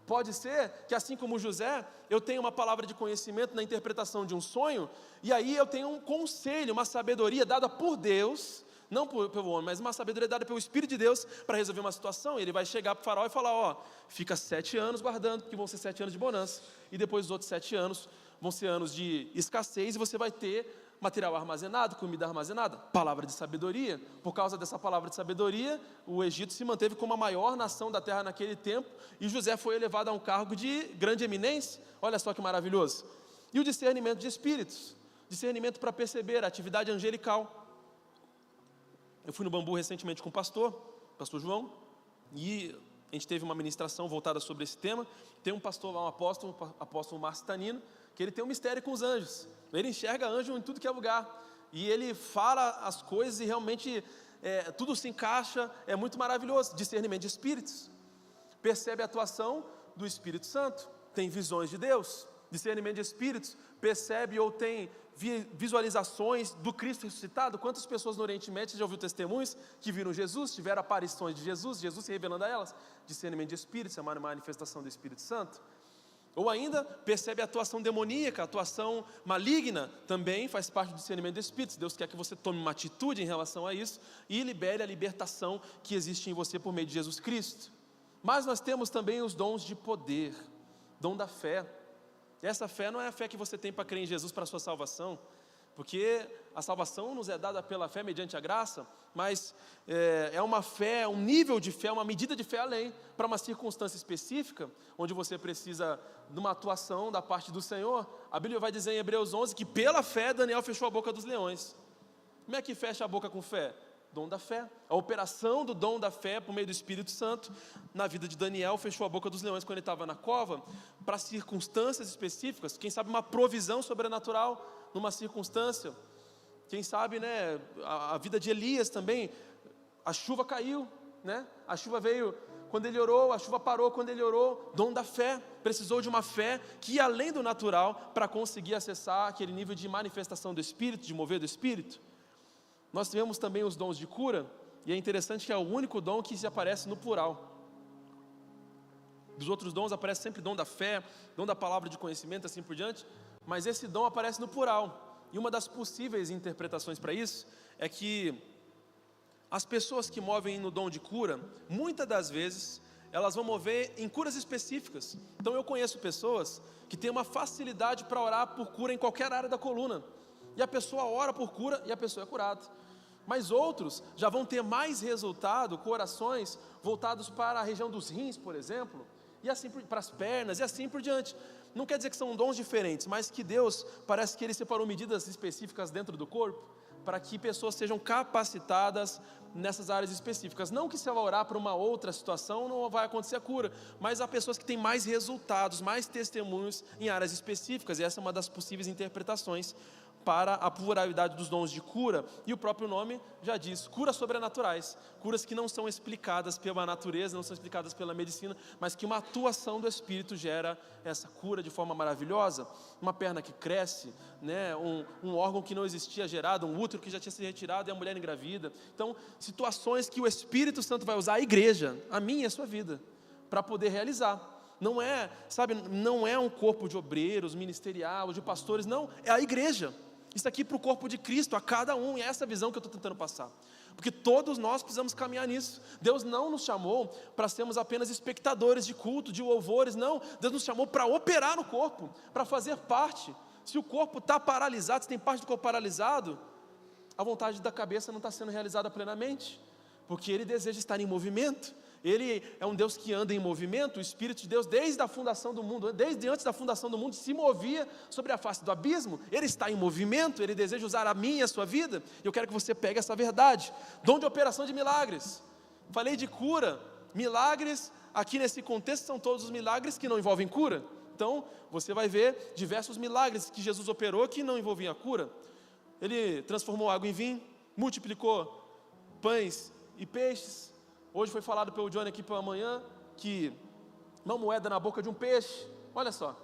Pode ser que, assim como José, eu tenha uma palavra de conhecimento na interpretação de um sonho, e aí eu tenho um conselho, uma sabedoria dada por Deus, não pelo homem, mas uma sabedoria dada pelo Espírito de Deus para resolver uma situação. Ele vai chegar para o faraó e falar, ó, fica 7 anos guardando, porque vão ser 7 anos de bonança, e depois os outros 7 anos vão ser anos de escassez, e você vai ter material armazenado, comida armazenada, palavra de sabedoria. Por causa dessa palavra de sabedoria, o Egito se manteve como a maior nação da terra naquele tempo, e José foi elevado a um cargo de grande eminência. Olha só que maravilhoso. E o discernimento de espíritos, discernimento para perceber a atividade angelical. Eu fui no Bambu recentemente com o pastor João, e a gente teve uma ministração voltada sobre esse tema. Tem um pastor lá, um apóstolo Márcio Tanino, que ele tem um mistério com os anjos. Ele enxerga anjo em tudo que é lugar, e ele fala as coisas e realmente tudo se encaixa, é muito maravilhoso. Discernimento de espíritos, percebe a atuação do Espírito Santo, tem visões de Deus. Discernimento de espíritos, percebe ou tem visualizações do Cristo ressuscitado. Quantas pessoas no Oriente Médio já ouviu testemunhos que viram Jesus, tiveram aparições de Jesus se revelando a elas? Discernimento de espíritos é uma manifestação do Espírito Santo. Ou ainda, percebe a atuação demoníaca, a atuação maligna, também faz parte do discernimento do Espírito. Deus quer que você tome uma atitude em relação a isso e libere a libertação que existe em você por meio de Jesus Cristo. Mas nós temos também os dons de poder, dom da fé. E essa fé não é a fé que você tem para crer em Jesus para a sua salvação, porque a salvação nos é dada pela fé mediante a graça, mas é uma fé, um nível de fé, uma medida de fé além, para uma circunstância específica, onde você precisa de uma atuação da parte do Senhor. A Bíblia vai dizer em Hebreus 11 que pela fé Daniel fechou a boca dos leões. Como é que fecha a boca com fé? Dom da fé. A operação do dom da fé por meio do Espírito Santo na vida de Daniel fechou a boca dos leões quando ele estava na cova, para circunstâncias específicas, quem sabe uma provisão sobrenatural numa circunstância. Quem sabe, né, a vida de Elias também, a chuva caiu, né? A chuva veio quando ele orou, a chuva parou quando ele orou. Dom da fé, precisou de uma fé que ia além do natural para conseguir acessar aquele nível de manifestação do Espírito, de mover do Espírito. Nós tivemos também os dons de cura, e é interessante que é o único dom que se aparece no plural. Dos outros dons aparece sempre dom da fé, dom da palavra de conhecimento, assim por diante, mas esse dom aparece no plural. E uma das possíveis interpretações para isso é que as pessoas que movem no dom de cura, muitas das vezes, elas vão mover em curas específicas. Então eu conheço pessoas que têm uma facilidade para orar por cura em qualquer área da coluna, e a pessoa ora por cura e a pessoa é curada. Mas outros já vão ter mais resultado com orações voltados para a região dos rins, por exemplo, e assim para as pernas, e assim por diante. Não quer dizer que são dons diferentes, mas que Deus, parece que Ele separou medidas específicas dentro do corpo, para que pessoas sejam capacitadas nessas áreas específicas. Não que se ela orar para uma outra situação não vai acontecer a cura, mas há pessoas que têm mais resultados, mais testemunhos em áreas específicas, e essa é uma das possíveis interpretações para a pluralidade dos dons de cura. E o próprio nome já diz, curas sobrenaturais, curas que não são explicadas pela natureza, não são explicadas pela medicina, mas que uma atuação do Espírito gera essa cura de forma maravilhosa. Uma perna que cresce, né? um órgão que não existia gerado, um útero que já tinha sido retirado e a mulher engravida. Então, situações que o Espírito Santo vai usar a igreja, a minha e a sua vida, para poder realizar. Não é, sabe, não é um corpo de obreiros, ministerial, de pastores, não, é a igreja. Isso aqui para o corpo de Cristo, a cada um, e é essa visão que eu estou tentando passar, porque todos nós precisamos caminhar nisso. Deus não nos chamou para sermos apenas espectadores de culto, de louvores, não. Deus nos chamou para operar no corpo, para fazer parte. Se o corpo está paralisado, se tem parte do corpo paralisado, a vontade da cabeça não está sendo realizada plenamente, porque Ele deseja estar em movimento. Ele é um Deus que anda em movimento. O Espírito de Deus, desde a fundação do mundo, desde antes da fundação do mundo, se movia sobre a face do abismo. Ele está em movimento, Ele deseja usar a minha e a sua vida. Eu quero que você pegue essa verdade. Dom de operação de milagres. Falei de cura, milagres, aqui nesse contexto são todos os milagres que não envolvem cura. Então, você vai ver diversos milagres que Jesus operou que não envolviam a cura. Ele transformou água em vinho, multiplicou pães e peixes. Hoje foi falado pelo Johnny aqui pela manhã, que uma moeda na boca de um peixe, olha só,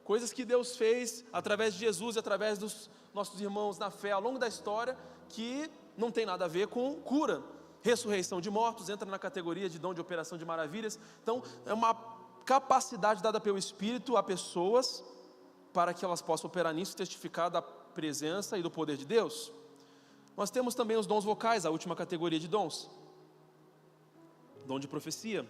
coisas que Deus fez através de Jesus e através dos nossos irmãos na fé ao longo da história, que não tem nada a ver com cura. Ressurreição de mortos, entra na categoria de dom de operação de maravilhas. Então, é uma capacidade dada pelo Espírito a pessoas, para que elas possam operar nisso, testificar da presença e do poder de Deus. Nós temos também os dons vocais, a última categoria de dons. Dom de profecia.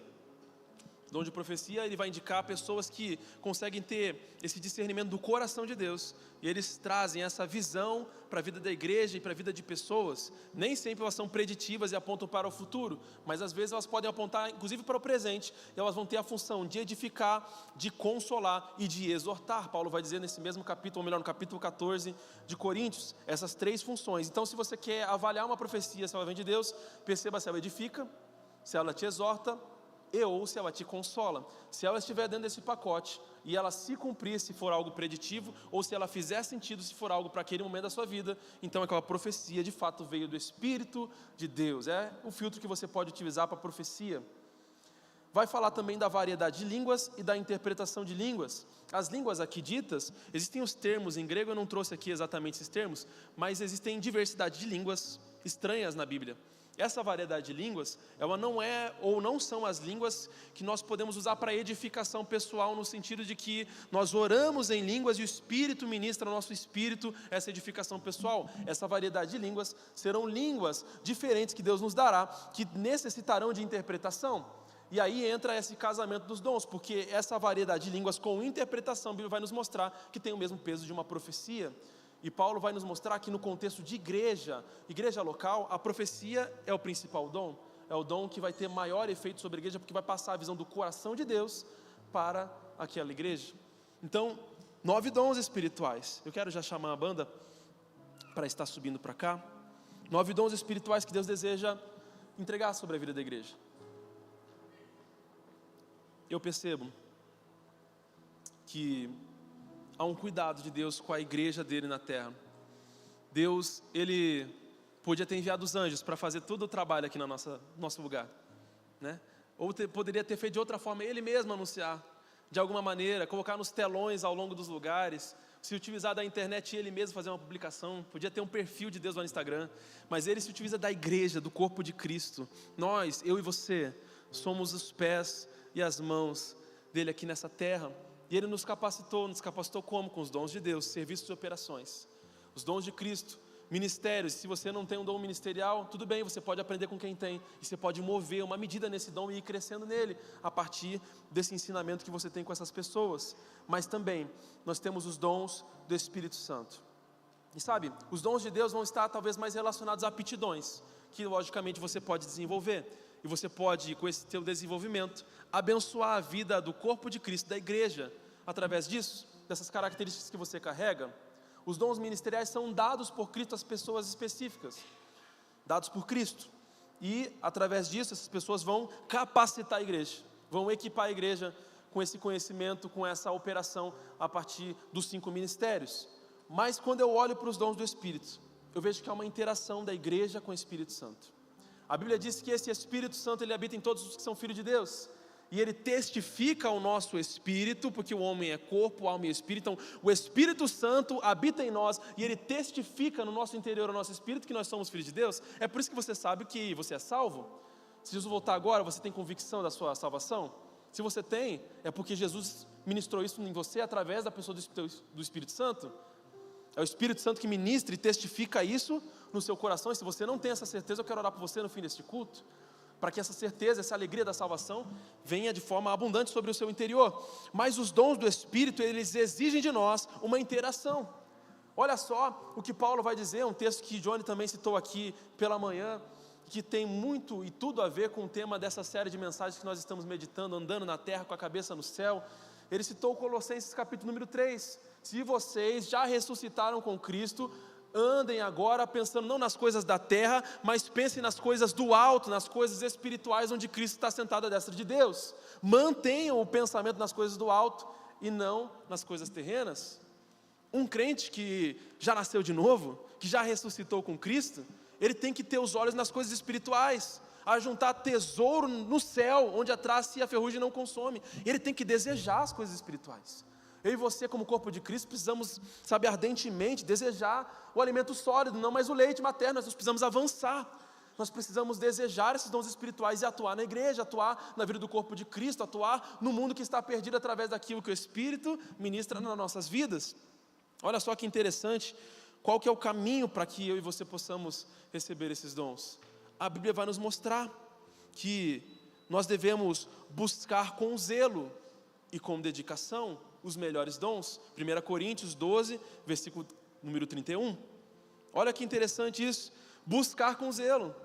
Dom de profecia, ele vai indicar pessoas que conseguem ter esse discernimento do coração de Deus, e eles trazem essa visão para a vida da igreja e para a vida de pessoas. Nem sempre elas são preditivas e apontam para o futuro, mas às vezes elas podem apontar inclusive para o presente, e elas vão ter a função de edificar, de consolar e de exortar. Paulo vai dizer nesse mesmo capítulo, ou melhor, no capítulo 14 de Coríntios, essas três funções. Então, se você quer avaliar uma profecia, se ela vem de Deus, perceba se ela edifica, se ela te exorta, ou se ela te consola. Se ela estiver dentro desse pacote e ela se cumprir se for algo preditivo, ou se ela fizer sentido se for algo para aquele momento da sua vida, então aquela profecia de fato veio do Espírito de Deus. É o filtro que você pode utilizar para a profecia. Vai falar também da variedade de línguas e da interpretação de línguas. As línguas aqui ditas, existem os termos em grego, eu não trouxe aqui exatamente esses termos, mas existem diversidade de línguas estranhas na Bíblia. Essa variedade de línguas, ela não é ou não são as línguas que nós podemos usar para edificação pessoal, no sentido de que nós oramos em línguas e o Espírito ministra ao nosso espírito essa edificação pessoal. Essa variedade de línguas serão línguas diferentes que Deus nos dará, que necessitarão de interpretação. E aí entra esse casamento dos dons, porque essa variedade de línguas com interpretação, a Bíblia vai nos mostrar que tem o mesmo peso de uma profecia. E Paulo vai nos mostrar que no contexto de igreja local, a profecia é o principal dom. É o dom que vai ter maior efeito sobre a igreja, porque vai passar a visão do coração de Deus para aquela igreja. Então, 9 dons espirituais. Eu quero já chamar a banda para estar subindo para cá. 9 dons espirituais que Deus deseja entregar sobre a vida da igreja. Eu percebo que há um cuidado de Deus com a igreja dele na terra. Deus, ele podia ter enviado os anjos para fazer todo o trabalho aqui no nosso lugar, né? Ou poderia ter feito de outra forma, ele mesmo anunciar, de alguma maneira, colocar nos telões ao longo dos lugares, se utilizar da internet e ele mesmo fazer uma publicação. Podia ter um perfil de Deus lá no Instagram, mas ele se utiliza da igreja, do corpo de Cristo. Nós, eu e você, somos os pés e as mãos dele aqui nessa terra. E ele nos capacitou como? Com os dons de Deus, serviços e operações. Os dons de Cristo, ministérios. Se você não tem um dom ministerial, tudo bem, você pode aprender com quem tem. E você pode mover uma medida nesse dom e ir crescendo nele, a partir desse ensinamento que você tem com essas pessoas. Mas também, nós temos os dons do Espírito Santo. E sabe, os dons de Deus vão estar talvez mais relacionados a aptidões, que logicamente você pode desenvolver. E você pode, com esse teu desenvolvimento, abençoar a vida do corpo de Cristo, da igreja, através disso, dessas características que você carrega. Os dons ministeriais são dados por Cristo às pessoas específicas, dados por Cristo. E, através disso, essas pessoas vão capacitar a igreja, vão equipar a igreja com esse conhecimento, com essa operação, a partir dos 5 ministérios. Mas, quando eu olho para os dons do Espírito, eu vejo que há uma interação da igreja com o Espírito Santo. A Bíblia diz que esse Espírito Santo, ele habita em todos os que são filhos de Deus. E ele testifica ao nosso espírito, porque o homem é corpo, alma e espírito. Então, o Espírito Santo habita em nós e ele testifica no nosso interior, no nosso espírito, que nós somos filhos de Deus. É por isso que você sabe que você é salvo. Se Jesus voltar agora, você tem convicção da sua salvação? Se você tem, é porque Jesus ministrou isso em você através da pessoa do Espírito Santo. É o Espírito Santo que ministra e testifica isso no seu coração. E se você não tem essa certeza, eu quero orar por você no fim deste culto, para que essa certeza, essa alegria da salvação venha de forma abundante sobre o seu interior. Mas os dons do Espírito, eles exigem de nós uma interação. Olha só o que Paulo vai dizer, um texto que Johnny também citou aqui pela manhã, que tem muito e tudo a ver com o tema dessa série de mensagens que nós estamos meditando, andando na terra com a cabeça no céu. Ele citou Colossenses capítulo número 3, se vocês já ressuscitaram com Cristo, andem agora pensando não nas coisas da terra, mas pensem nas coisas do alto, nas coisas espirituais, onde Cristo está sentado à destra de Deus. Mantenham o pensamento nas coisas do alto e não nas coisas terrenas. Um crente que já nasceu de novo, que já ressuscitou com Cristo, ele tem que ter os olhos nas coisas espirituais, a juntar tesouro no céu, onde a traça e a ferrugem não consome. Ele tem que desejar as coisas espirituais. Eu e você, como corpo de Cristo, precisamos, sabe, ardentemente desejar o alimento sólido, não mais o leite materno. Nós precisamos avançar, nós precisamos desejar esses dons espirituais e atuar na igreja, atuar na vida do corpo de Cristo, atuar no mundo que está perdido através daquilo que o Espírito ministra nas nossas vidas. Olha só que interessante, qual que é o caminho para que eu e você possamos receber esses dons? A Bíblia vai nos mostrar que nós devemos buscar com zelo e com dedicação os melhores dons. 1 Coríntios 12, versículo número 31. Olha que interessante isso, buscar com zelo.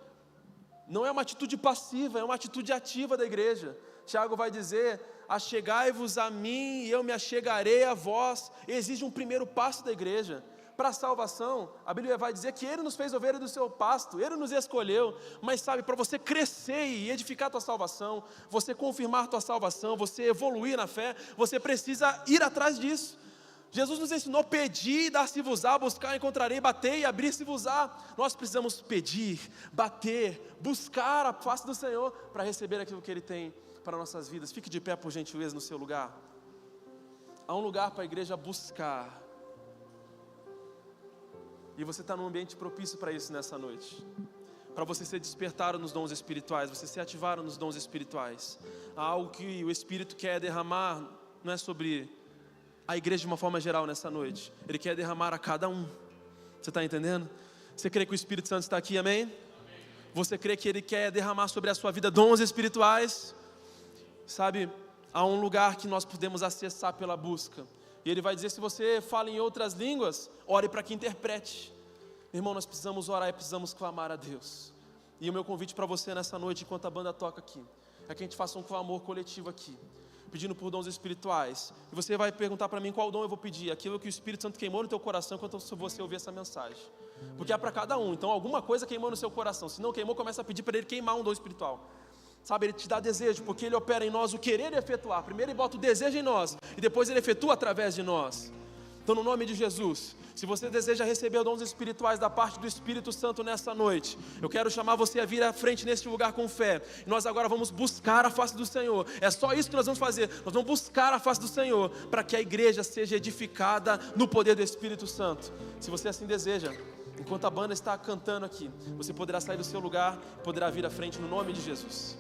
Não é uma atitude passiva, é uma atitude ativa da igreja. Tiago vai dizer, achegai-vos a mim e eu me achegarei a vós. Exige um primeiro passo da igreja. Para a salvação, a Bíblia vai dizer que Ele nos fez ovelha do seu pasto, Ele nos escolheu, mas sabe, para você crescer e edificar a tua salvação, você confirmar a tua salvação, você evoluir na fé, você precisa ir atrás disso. Jesus nos ensinou pedir e dar-se-vos-á, buscar, encontrarei, bater e abrir-se-vos-á. Nós precisamos pedir, bater, buscar a face do Senhor, para receber aquilo que Ele tem para nossas vidas. Fique de pé por gentileza no seu lugar. Há um lugar para a igreja buscar, e você está num ambiente propício para isso nessa noite. para você ser despertado nos dons espirituais, você ser ativado nos dons espirituais. Há algo que o Espírito quer derramar, não é sobre a igreja de uma forma geral nessa noite. Ele quer derramar a cada um. Você está entendendo? Você crê que o Espírito Santo está aqui, amém? Você crê que Ele quer derramar sobre a sua vida dons espirituais? Sabe, há um lugar que nós podemos acessar pela busca. E Ele vai dizer, se você fala em outras línguas, ore para que interprete. Irmão, nós precisamos orar e precisamos clamar a Deus. E o meu convite para você nessa noite, enquanto a banda toca aqui, é que a gente faça um clamor coletivo aqui, pedindo por dons espirituais. E você vai perguntar para mim qual dom eu vou pedir. Aquilo que o Espírito Santo queimou no teu coração enquanto você ouvir essa mensagem. Porque é para cada um, então alguma coisa queimou no seu coração. Se não queimou, começa a pedir para Ele queimar um dom espiritual. Sabe, Ele te dá desejo, porque Ele opera em nós o querer e efetuar. Primeiro Ele bota o desejo em nós, e depois Ele efetua através de nós. Então, no nome de Jesus, se você deseja receber dons espirituais da parte do Espírito Santo nessa noite, eu quero chamar você a vir à frente neste lugar com fé. E nós agora vamos buscar a face do Senhor. É só isso que nós vamos fazer. Nós vamos buscar a face do Senhor, para que a igreja seja edificada no poder do Espírito Santo. Se você assim deseja, enquanto a banda está cantando aqui, você poderá sair do seu lugar, poderá vir à frente no nome de Jesus.